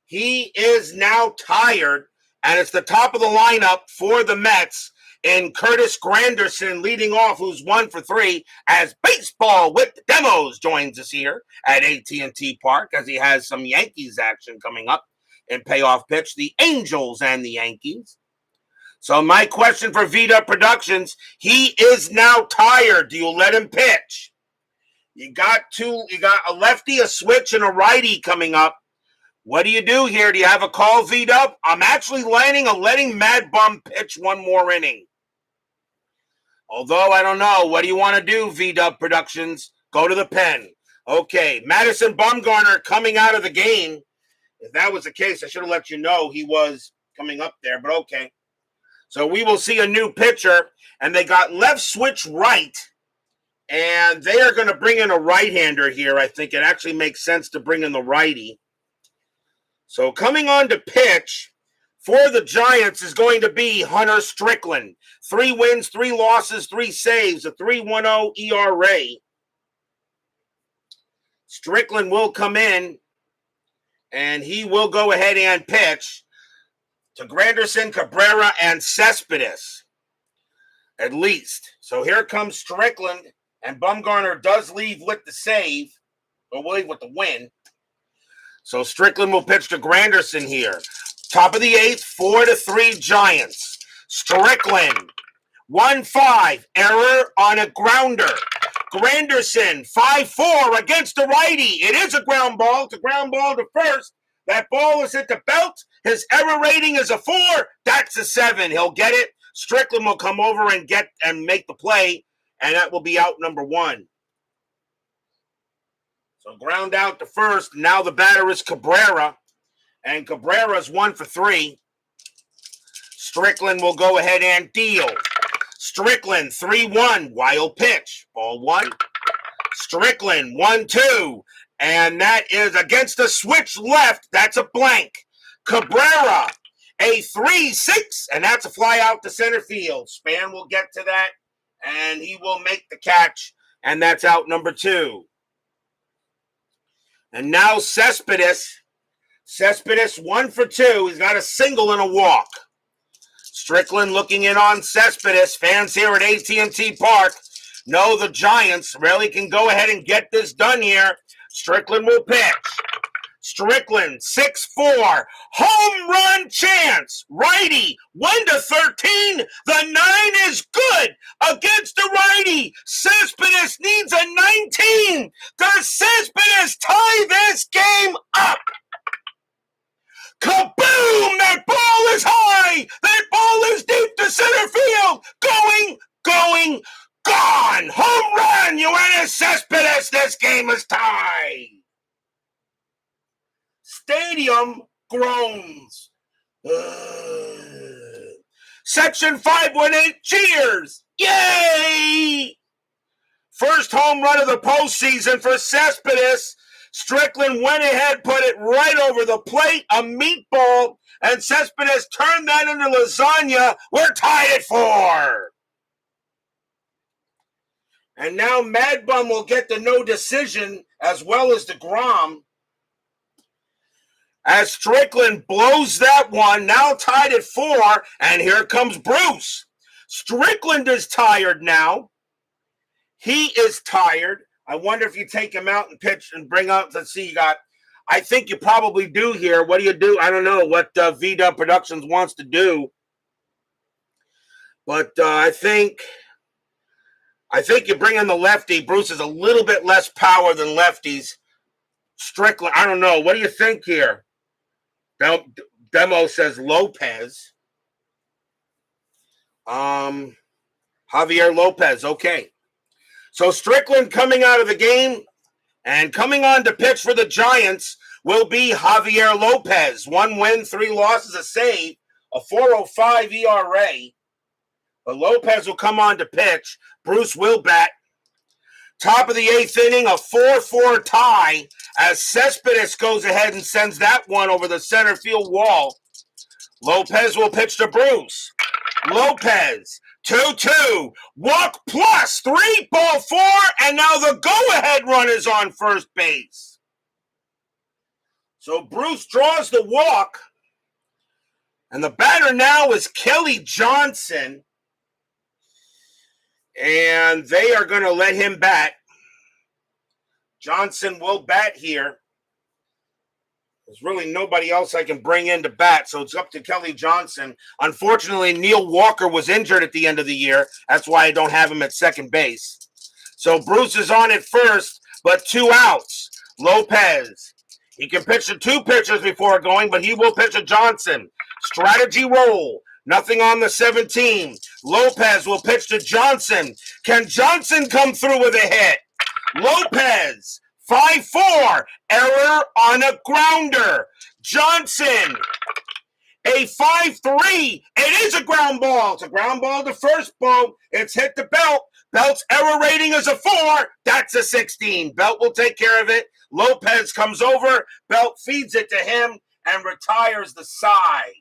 He is now tired, and it's the top of the lineup for the Mets in Curtis Granderson leading off, who's 1 for 3, as Baseball with the Demos joins us here at AT&T Park as he has some Yankees action coming up in payoff pitch, the Angels and the Yankees. So my question for Vita Productions, he is now tired. Do you let him pitch? You got a lefty, a switch, and a righty coming up. What do you do here? Do you have a call, V-Dub? I'm actually letting Mad Bum pitch one more inning. Although, I don't know. What do you want to do, V-Dub Productions? Go to the pen. Okay, Madison Bumgarner coming out of the game. If that was the case, I should have let you know he was coming up there, but okay. So we will see a new pitcher, and they got left switch right. And they are going to bring in a right-hander here. I think it actually makes sense to bring in the righty. So coming on to pitch for the Giants is going to be Hunter Strickland. 3 wins, 3 losses, 3 saves, a 3.10 ERA. Strickland will come in, and he will go ahead and pitch to Granderson, Cabrera, and Cespedes, at least. So here comes Strickland. And Bumgarner does leave with the save, or will leave with the win. So Strickland will pitch to Granderson here. Top of the 8th, 4-3 Giants. Strickland, 1-5, error on a grounder. Granderson, 5-4 against the righty. It is a ground ball. It's a ground ball to first. That ball is at the belt. His error rating is a 4. That's a 7. He'll get it. Strickland will come over and make the play. And that will be out number 1. So ground out to first. Now the batter is Cabrera. And Cabrera's 1 for 3. Strickland will go ahead and deal. Strickland, 3-1. Wild pitch. Ball 1. Strickland, 1-2. And that is against the switch left. That's a blank. Cabrera, a 3-6. And that's a fly out to center field. Span will get to that. And he will make the catch, and that's out number 2. And now Cespedes. Cespedes 1 for 2. He's got a single and a walk. Strickland looking in on Cespedes. Fans here at AT&T Park know the Giants really can go ahead and get this done here. Strickland will pitch. Strickland, 6-4, home run chance, righty, 1-13, the 9 is good against the righty. Cespedes needs a 19. Does Cespedes tie this game up? Kaboom! That ball is high! That ball is deep to center field! Going, gone! Home run, Yoenis Cespedes! This game is tied! Stadium groans. Section 518 cheers. Yay! First home run of the postseason for Cespedes. Strickland went ahead, put it right over the plate. A meatball and Cespedes turned that into lasagna. We're tied at 4. And now Mad Bum will get the no decision as well as deGrom. As Strickland blows that one, now tied at 4, and here comes Bruce. Strickland is tired now. He is tired. I wonder if you take him out and pitch and bring out, let's see, you got, I think you probably do here. What do you do? I don't know what V-Dub Productions wants to do. But I think you bring in the lefty. Bruce is a little bit less power than lefties. Strickland, I don't know. What do you think here? Demo says Lopez. Javier Lopez, okay. So Strickland coming out of the game and coming on to pitch for the Giants will be Javier Lopez. 1 win, 3 losses, a save, a 4.05 ERA. But Lopez will come on to pitch. Bruce will bat. Top of the 8th inning, a 4-4 tie as Cespedes goes ahead and sends that one over the center field wall. Lopez will pitch to Bruce. Lopez, 2-2, walk plus, 3, ball 4, and now the go-ahead run is on first base. So Bruce draws the walk, and the batter now is Kelly Johnson. And they are going to let him bat. Johnson will bat here. There's really nobody else I can bring in to bat, so it's up to Kelly Johnson. Unfortunately, Neil Walker was injured at the end of the year. That's why I don't have him at second base. So Bruce is on at first, but 2 outs. Lopez. He can pitch to 2 pitchers before going, but he will pitch to Johnson. Strategy roll. Nothing on the 17. Lopez will pitch to Johnson. Can Johnson come through with a hit? Lopez, 5-4, error on a grounder. Johnson, a 5-3. It is a ground ball. It's a ground ball to first ball. It's hit the Belt. Belt's error rating is a 4. That's a 16. Belt will take care of it. Lopez comes over. Belt feeds it to him and retires the side.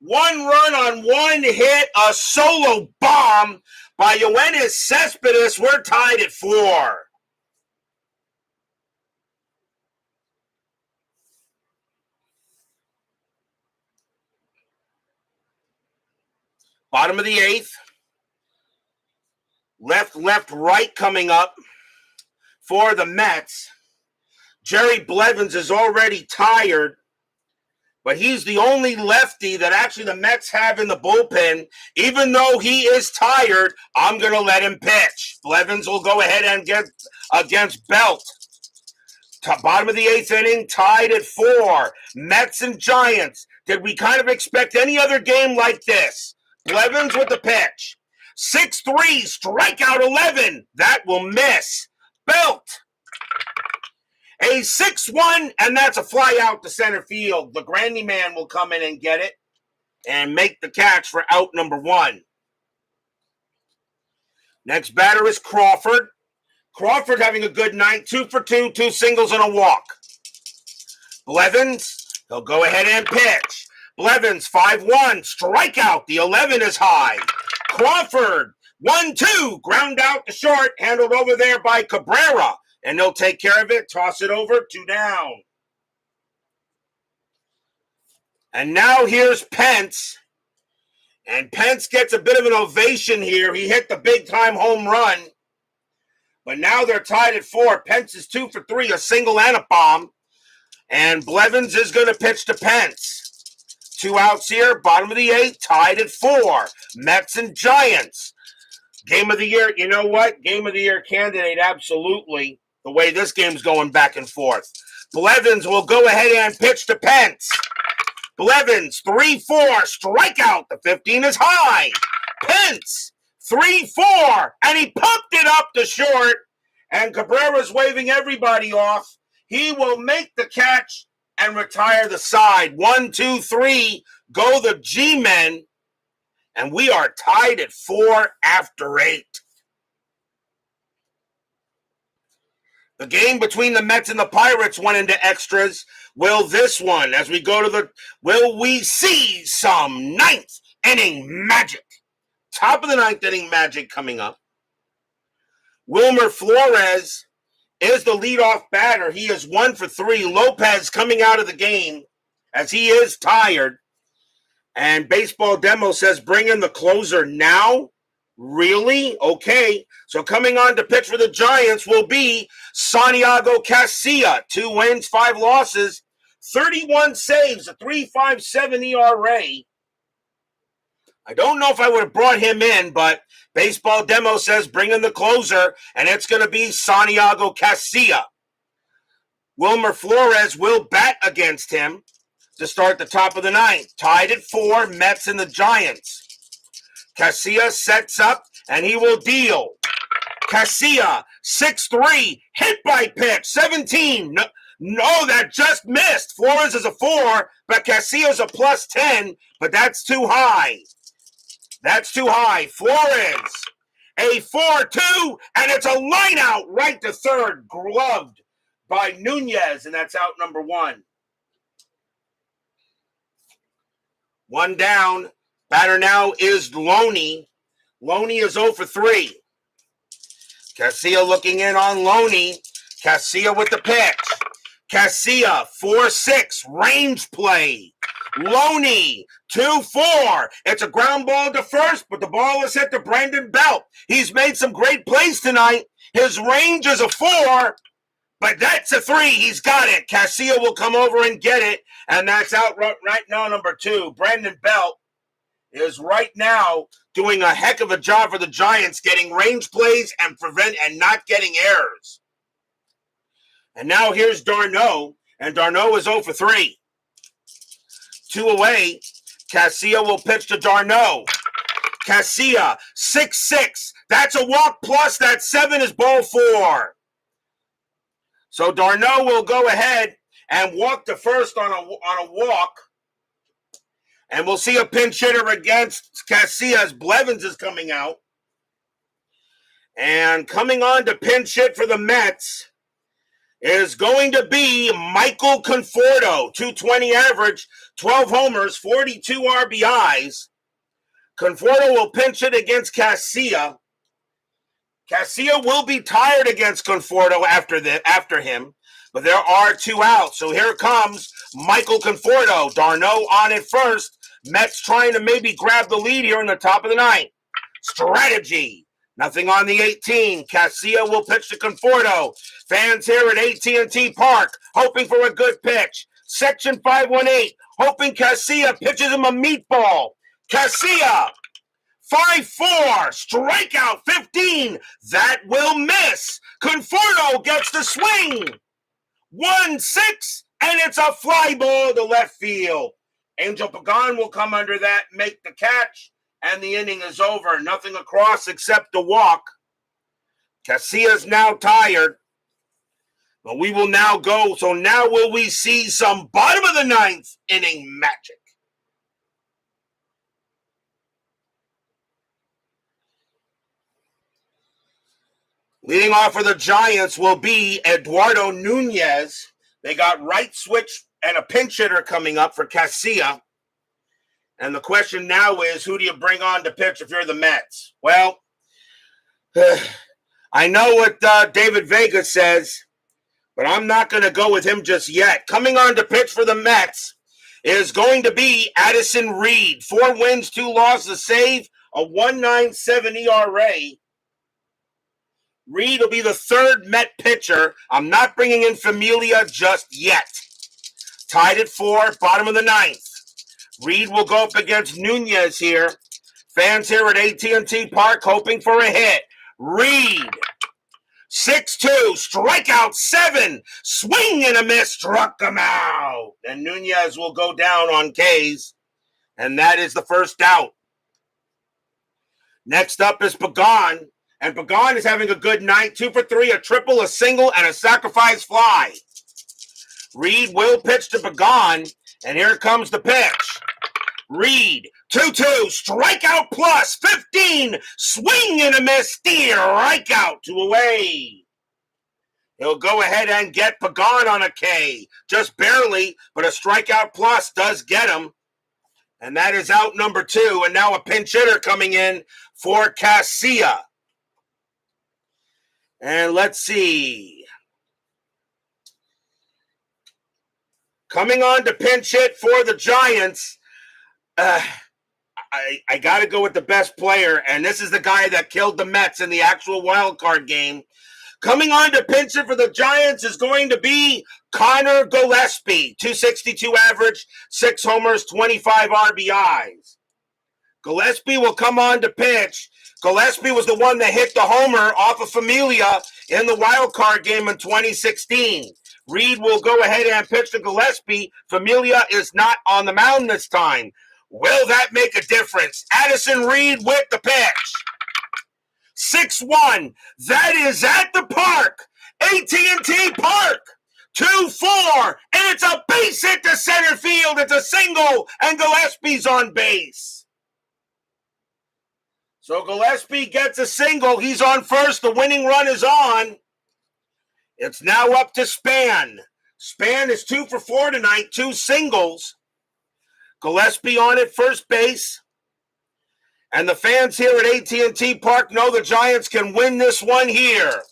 1 run on 1 hit, a solo bomb by Yoenis Cespedes. We're tied at 4. Bottom of the 8th. Left, right coming up for the Mets. Jerry Blevins is already tired. But he's the only lefty that actually the Mets have in the bullpen. Even though he is tired, I'm going to let him pitch. Blevins will go ahead and get against Belt. Bottom of the 8th inning, tied at 4. Mets and Giants. Did we kind of expect any other game like this? Blevins with the pitch. 6-3, strikeout 11. That will miss. Belt. A 6-1, and that's a fly out to center field. The Grandy man will come in and get it and make the catch for out number 1. Next batter is Crawford. Crawford having a good night. 2 for 2, 2 singles and a walk. Blevins, he'll go ahead and pitch. Blevins, 5-1, strikeout. The 11 is high. Crawford, 1-2, ground out to short, handled over there by Cabrera. And they'll take care of it, toss it over, 2 down. And now here's Pence. And Pence gets a bit of an ovation here. He hit the big-time home run. But now they're tied at 4. Pence is 2 for 3, a single and a bomb. And Blevins is going to pitch to Pence. 2 outs here, bottom of the 8th, tied at 4. Mets and Giants. Game of the year, you know what? Game of the year candidate, absolutely. The way this game's going back and forth. Blevins will go ahead and pitch to Pence. Blevins, 3-4, strikeout. The 15 is high. Pence, 3-4, and he pumped it up to short. And Cabrera's waving everybody off. He will make the catch and retire the side. 1, 2, 3, go the G-men. And we are tied at 4 after 8. The game between the Mets and the Pirates went into extras. Will this one, as we go to will we see some ninth inning magic? Top of the ninth inning magic coming up. Wilmer Flores is the leadoff batter. He is 1 for 3. Lopez coming out of the game as he is tired. And Baseball Demo says, bring in the closer now? Really? Okay. So coming on to pitch for the Giants will be Santiago Casilla. 2 wins, 5 losses, 31 saves, a 3.57 ERA. I don't know if I would have brought him in, but Baseball Demo says bring in the closer, and it's going to be Santiago Casilla. Wilmer Flores will bat against him to start the top of the ninth. Tied at 4, Mets and the Giants. Casilla sets up, and he will deal. Casilla, 6-3, hit by pitch, 17. No, that just missed. Flores is a 4, but Casilla's a +10, but that's too high. That's too high. Flores, a 4-2, and it's a line out right to third, gloved by Nunez, and that's out number 1. 1 down. Batter now is Loney. Loney is 0 for 3. Casilla looking in on Loney. Casilla with the pitch. Casilla, 4-6, range play. Loney, 2-4. It's a ground ball to first, but the ball is hit to Brandon Belt. He's made some great plays tonight. His range is a 4, but that's a 3. He's got it. Casilla will come over and get it, and that's out right now, number 2. Brandon Belt is right now doing a heck of a job for the Giants, getting range plays and not getting errors. And now here's Darno, and Darno is 0 for 3. 2 away. Casilla will pitch to Darno. Casilla, 6-6. That's a walk plus. That 7 is ball 4. So Darno will go ahead and walk to first on a walk. And we'll see a pinch hitter against Casilla as Blevins is coming out. And coming on to pinch hit for the Mets is going to be Michael Conforto, 220 average, 12 homers, 42 RBIs. Conforto will pinch it against Casilla. Casilla will be tired against Conforto after him, but there are 2 outs. So here comes Michael Conforto. Darno on it first. Mets trying to maybe grab the lead here in the top of the ninth. Strategy. Nothing on the 18. Casilla will pitch to Conforto. Fans here at AT&T Park hoping for a good pitch. Section 518 hoping Casilla pitches him a meatball. Casilla, 5-4, strikeout 15. That will miss. Conforto gets the swing. 1-6, and it's a fly ball to left field. Angel Pagan will come under that, make the catch, and the inning is over. Nothing across except a walk. Casilla's now tired. But we will now go. So now will we see some bottom of the ninth inning magic? Leading off for the Giants will be Eduardo Nunez. They got right switch and a pinch hitter coming up for Casilla. And the question now is, who do you bring on to pitch if you're the Mets? Well, I know what David Vega says, but I'm not going to go with him just yet. Coming on to pitch for the Mets is going to be Addison Reed. 4 wins, 2 losses, save, a 1.97 ERA. Reed will be the 3rd Met pitcher. I'm not bringing in Familia just yet. Tied at 4, bottom of the ninth. Reed will go up against Nunez here. Fans here at AT&T Park hoping for a hit. Reed, 6-2, strikeout 7, swing and a miss, struck him out. And Nunez will go down on K's, and that is the first out. Next up is Pagan, and Pagan is having a good night. 2 for 3, a triple, a single, and a sacrifice fly. Reed will pitch to Pagan, and here comes the pitch. Reed, 2-2, strikeout plus, 15, swing and a miss, strikeout, 2 away. He'll go ahead and get Pagan on a K. Just barely, but a strikeout plus does get him. And that is out number 2. And now a pinch hitter coming in for Casilla. And let's see. Coming on to pinch hit for the Giants. I got to go with the best player. And this is the guy that killed the Mets in the actual wild card game. Coming on to pinch it for the Giants is going to be Connor Gillespie. 262 average, 6 homers, 25 RBIs. Gillespie will come on to pitch. Gillespie was the one that hit the homer off of Familia in the wild card game in 2016. Reed will go ahead and pitch to Gillespie. Familia is not on the mound this time. Will that make a difference? Addison Reed with the pitch. 6-1. That is at the park. AT&T Park. 2-4. And it's a base hit to center field. It's a single, and Gillespie's on base. So Gillespie gets a single. He's on first. The winning run is on. It's now up to Span. Span is 2 for 4 tonight. 2 singles. Gillespie on at first base. And the fans here at AT&T Park know the Giants can win this one here.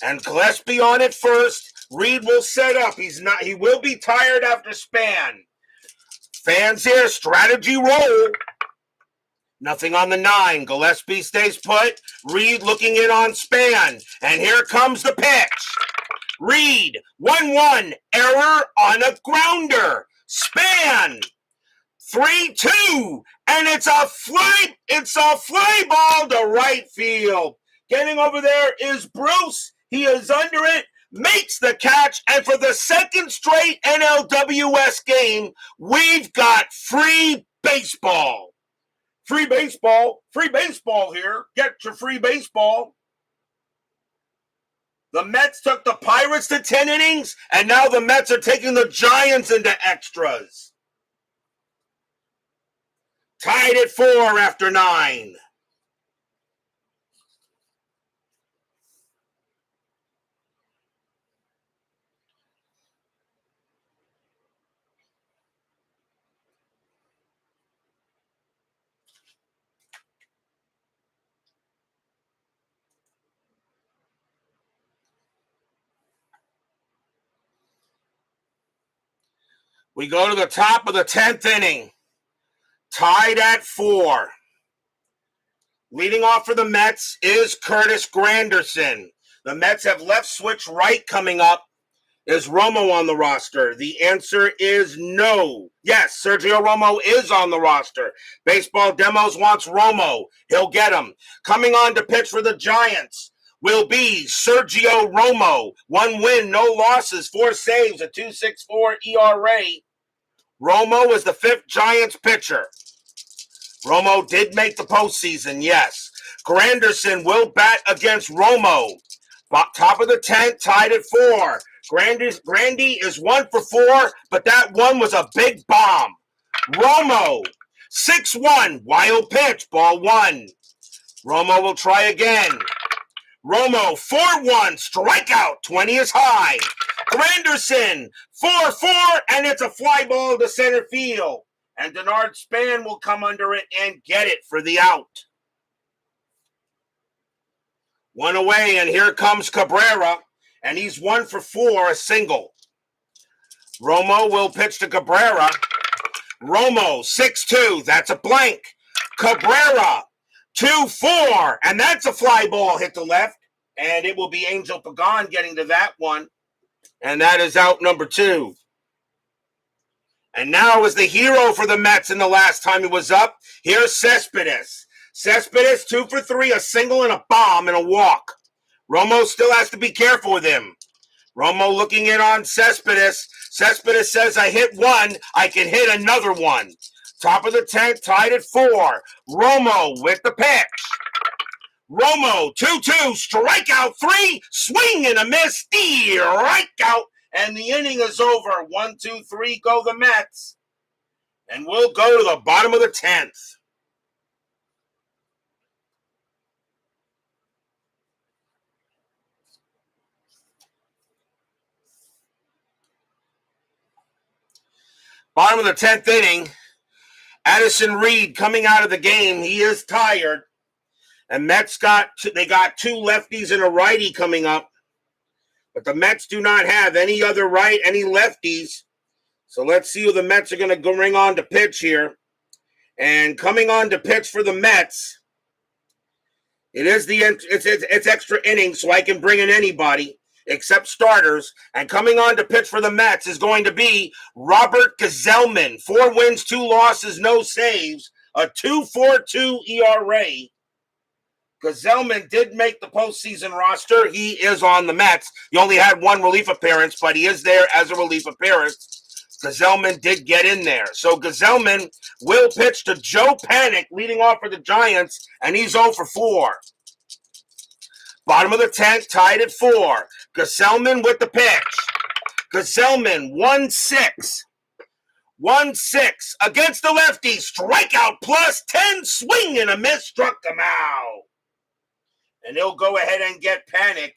And Gillespie on at first. Reed will set up. He will be tired after Span. Fans here, strategy roll. Nothing on the 9. Gillespie stays put. Reed looking in on Span. And here comes the pitch. Reed, 1-1. Error on a grounder. Span. 3-2, and it's a fly ball to right field. Getting over there is Bruce. He is under it, makes the catch, and for the second straight NLWS game, we've got free baseball. Free baseball here. Get your free baseball. The Mets took the Pirates to 10 innings, and now the Mets are taking the Giants into extras. Tied at 4 after 9. We go to the top of the 10th inning. Tied at 4. Leading off for the Mets is Curtis Granderson. The Mets have left switch right coming up. Is Romo on the roster? The answer is no. Yes, Sergio Romo is on the roster. Baseball Demos wants Romo. He'll get him. Coming on to pitch for the Giants will be Sergio Romo. 1 win, no losses, 4 saves, a 2.64 ERA. Romo is the 5th Giants pitcher. Romo did make the postseason, yes. Granderson will bat against Romo. Top of the 10th, tied at 4. Grandy is 1 for 4, but that one was a big bomb. Romo, 6-1, wild pitch, ball 1. Romo will try again. Romo, 4-1, strikeout, 20 is high. Granderson, 4-4, and it's a fly ball to center field. And Denard Span will come under it and get it for the out. 1 away, and here comes Cabrera, and he's 1 for 4, a single. Romo will pitch to Cabrera. Romo, 6-2, that's a blank. Cabrera, 2-4, and that's a fly ball hit to left. And it will be Angel Pagan getting to that one. And that is out number 2. And now is the hero for the Mets in the last time he was up. Here's Cespedes. Cespedes, 2 for 3, a single and a bomb and a walk. Romo still has to be careful with him. Romo looking in on Cespedes. Cespedes says, I hit 1, I can hit another one. Top of the 10th, tied at 4. Romo with the pitch. Romo, 2-2, strikeout 3, swing and a miss, strikeout, and the inning is over. 1, 2, 3, go the Mets. And we'll go to the bottom of the 10th. Bottom of the 10th inning, Addison Reed coming out of the game. He is tired. And Mets got two lefties and a righty coming up. But the Mets do not have any lefties. So let's see who the Mets are going to bring on to pitch here. And coming on to pitch for the Mets, it's extra innings, so I can bring in anybody except starters. And coming on to pitch for the Mets is going to be Robert Gsellman. 4 wins, 2 losses, no saves, a 2.42 ERA. Gsellman did make the postseason roster. He is on the Mets. He only had 1 relief appearance, but he is there as a relief appearance. Gsellman did get in there. So Gsellman will pitch to Joe Panik, leading off for the Giants, and he's 0 for 4. Bottom of the 10th, tied at 4. Gsellman with the pitch. Gsellman, 1-6. 1-6 against the lefty. Strikeout plus 10, swing and a miss, struck him out. And he'll go ahead and get Panik,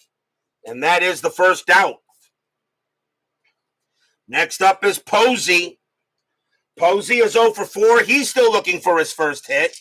and that is the first out. Next up is Posey. Posey is 0 for 4. He's still looking for his first hit.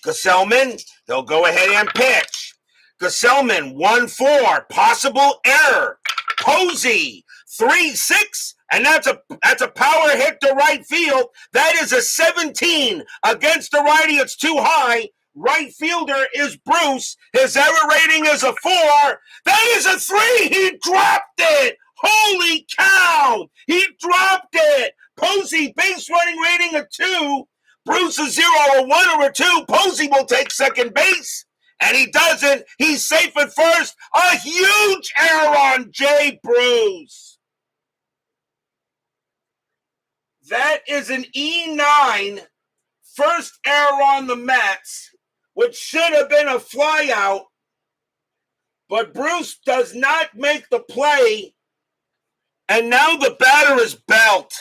Gsellman, he'll go ahead and pitch. Gsellman, 1-4. Possible error. Posey, 3-6. And that's a power hit to right field. That is a 17 against the righty. It's too high. Right fielder is Bruce. His error rating is a 4. That is a 3. He dropped it. Holy cow! He dropped it. Posey, base running rating of 2. Bruce is 0, a 1 or a 2. Posey will take second base. And he doesn't. He's safe at first. A huge error on Jay Bruce. That is an E9. First error on the Mets, which should have been a flyout. But Bruce does not make the play. And now the batter is Belt.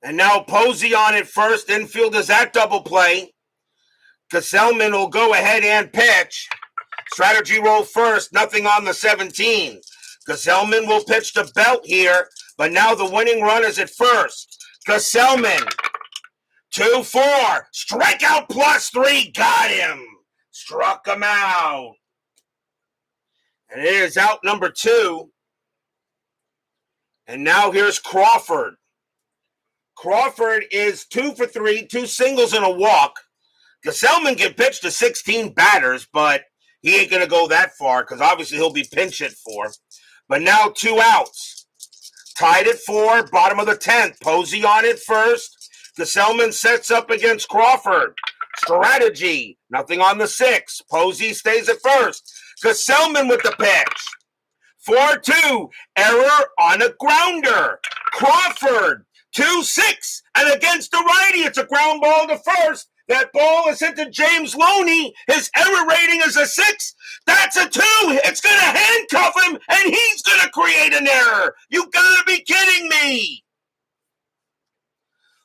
And now Posey on it first. Infield is at double play. Gsellman will go ahead and pitch. Strategy roll first. Nothing on the 17. Gsellman will pitch to Belt here. But now the winning run is at first. Gsellman. 2-4. Strikeout plus 3. Got him. Struck him out. And it is out number 2. And now here's Crawford. Crawford is 2 for 3, 2 singles and a walk. Gsellman can pitch to 16 batters, but he ain't going to go that far because obviously he'll be pinch hit for. But now 2 outs. Tied at 4, bottom of the 10th. Posey on it first. Gsellman sets up against Crawford. Strategy. Nothing on the 6. Posey stays at first. Gsellman with the pitch. 4-2. Error on a grounder. Crawford. 2-6. And against the righty, it's a ground ball to first. That ball is hit to James Loney. His error rating is a 6. That's a 2. It's going to handcuff him, and he's going to create an error. You got to be kidding me.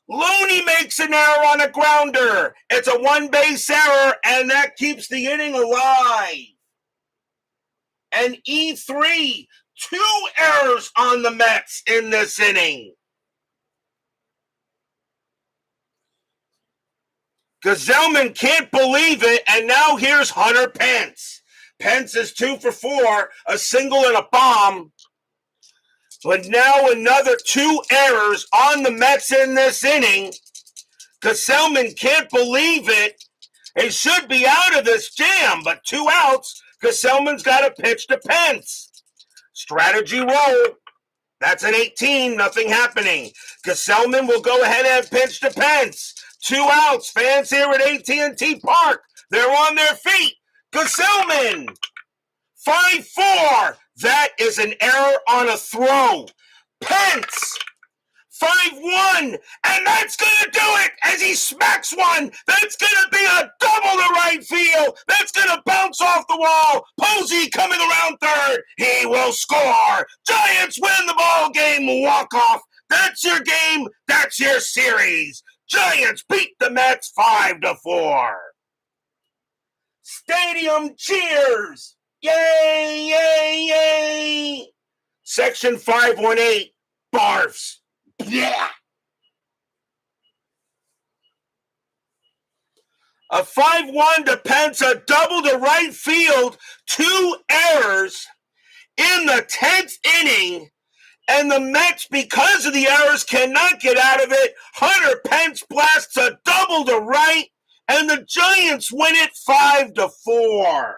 Loney makes an error on a grounder. It's a 1-base error, and that keeps the inning alive. And E3, 2 errors on the Mets in this inning. Gsellman can't believe it, and now here's Hunter Pence. Pence is 2 for 4, a single and a bomb. But now another 2 errors on the Mets in this inning. Gsellman can't believe it. He should be out of this jam, but 2 outs. Gsellman's got to pitch to Pence. Strategy roll. That's an 18, nothing happening. Gsellman will go ahead and pitch to Pence. 2 outs. Fans here at AT&T Park. They're on their feet. Gsellman. 5-4. That is an error on a throw. Pence. 5-1. And that's going to do it as he smacks one. That's going to be a double to right field. That's going to bounce off the wall. Posey coming around third. He will score. Giants win the ball game. Walk off. That's your game. That's your series. Giants beat the Mets 5-4. Stadium cheers. Yay, yay, yay. Section 518. Barfs. Yeah. A 5-1 to Pence, a double to right field, 2 errors in the 10th inning, and the Mets, because of the errors, cannot get out of it. Hunter Pence blasts a double to right, and the Giants win it 5-4.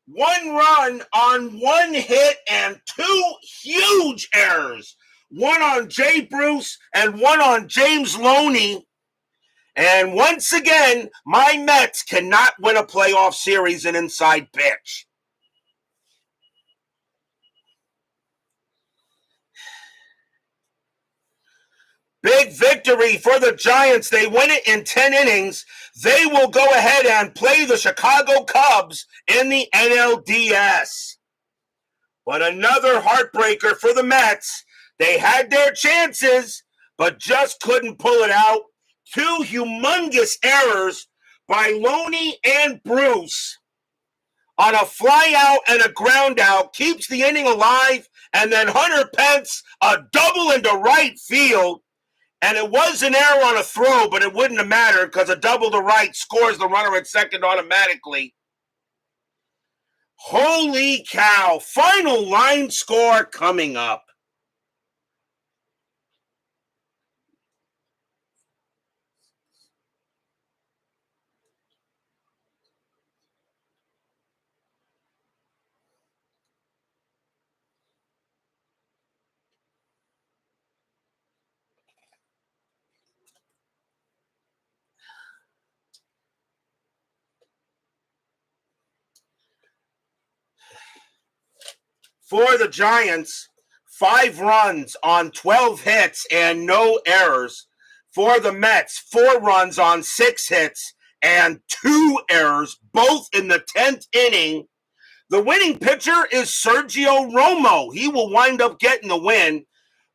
1 run on 1 hit and 2 huge errors. 1 on Jay Bruce and 1 on James Loney. And once again, my Mets cannot win a playoff series in inside pitch. Big victory for the Giants. They win it in 10 innings. They will go ahead and play the Chicago Cubs in the NLDS. But another heartbreaker for the Mets. They had their chances, but just couldn't pull it out. 2 humongous errors by Loney and Bruce on a fly out and a ground out keeps the inning alive, and then Hunter Pence, a double into right field, and it was an error on a throw, but it wouldn't have mattered because a double to right scores the runner at second automatically. Holy cow, final line score coming up. For the Giants, 5 runs on 12 hits and no errors. For the Mets, 4 runs on 6 hits and 2 errors, both in the 10th inning. The winning pitcher is Sergio Romo. He will wind up getting the win.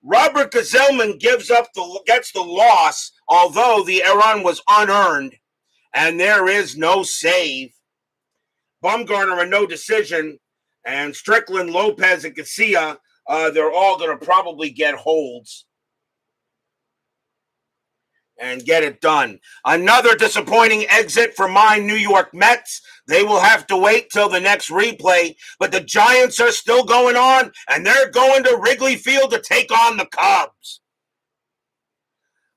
Robert Gazelman gets the loss, although the run was unearned, and there is no save. Bumgarner, a no decision. And Strickland, Lopez, and Casilla, they're all going to probably get holds and get it done. Another disappointing exit for my New York Mets. They will have to wait till the next replay, but the Giants are still going on, and they're going to Wrigley Field to take on the Cubs.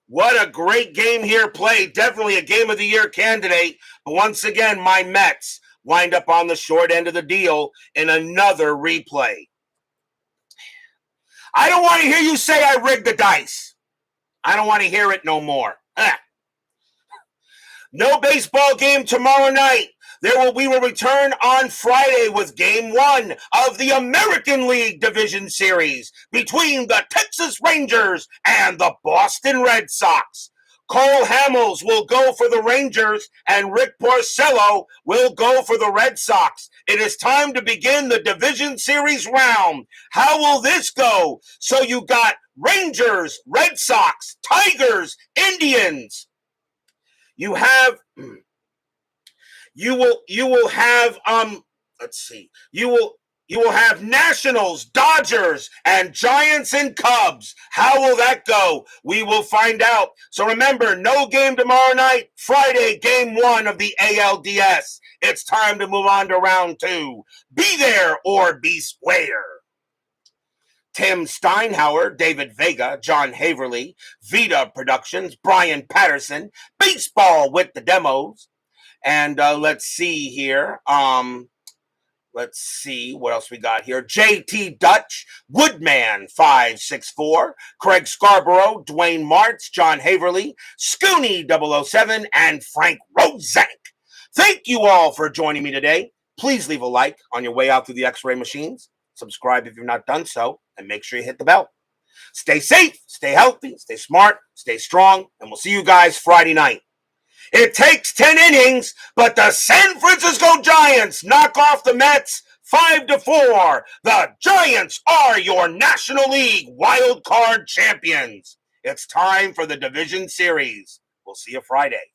What a great game here played. Definitely a Game of the Year candidate. But once again, my Mets wind up on the short end of the deal in another replay. I don't want to hear you say I rigged the dice. I don't want to hear it no more. No baseball game tomorrow night. We will return on Friday with Game 1 of the American League Division Series between the Texas Rangers and the Boston Red Sox. Cole Hamels will go for the Rangers, and Rick Porcello will go for the Red Sox. It is time to begin the Division Series round. How will this go? So you got Rangers, Red Sox, Tigers, Indians. You will have Nationals, Dodgers, and Giants and Cubs. How will that go? We will find out. So remember, no game tomorrow night. Friday, Game 1 of the ALDS. It's time to move on to round 2. Be there or be square. Tim Steinhauer, David Vega, John Haverly, Vita Productions, Brian Patterson, Baseball with the Demos. And let's see here. Let's see what else we got here. JT Dutch, Woodman 564, Craig Scarborough, Dwayne Martz, John Haverly, Scooney 007, and Frank Rozak. Thank you all for joining me today. Please leave a like on your way out through the X-ray machines. Subscribe if you've not done so, and make sure you hit the bell. Stay safe, stay healthy, stay smart, stay strong, and we'll see you guys Friday night. It takes 10 innings, but the San Francisco Giants knock off the Mets 5-4. The Giants are your National League wild card champions. It's time for the Division Series. We'll see you Friday.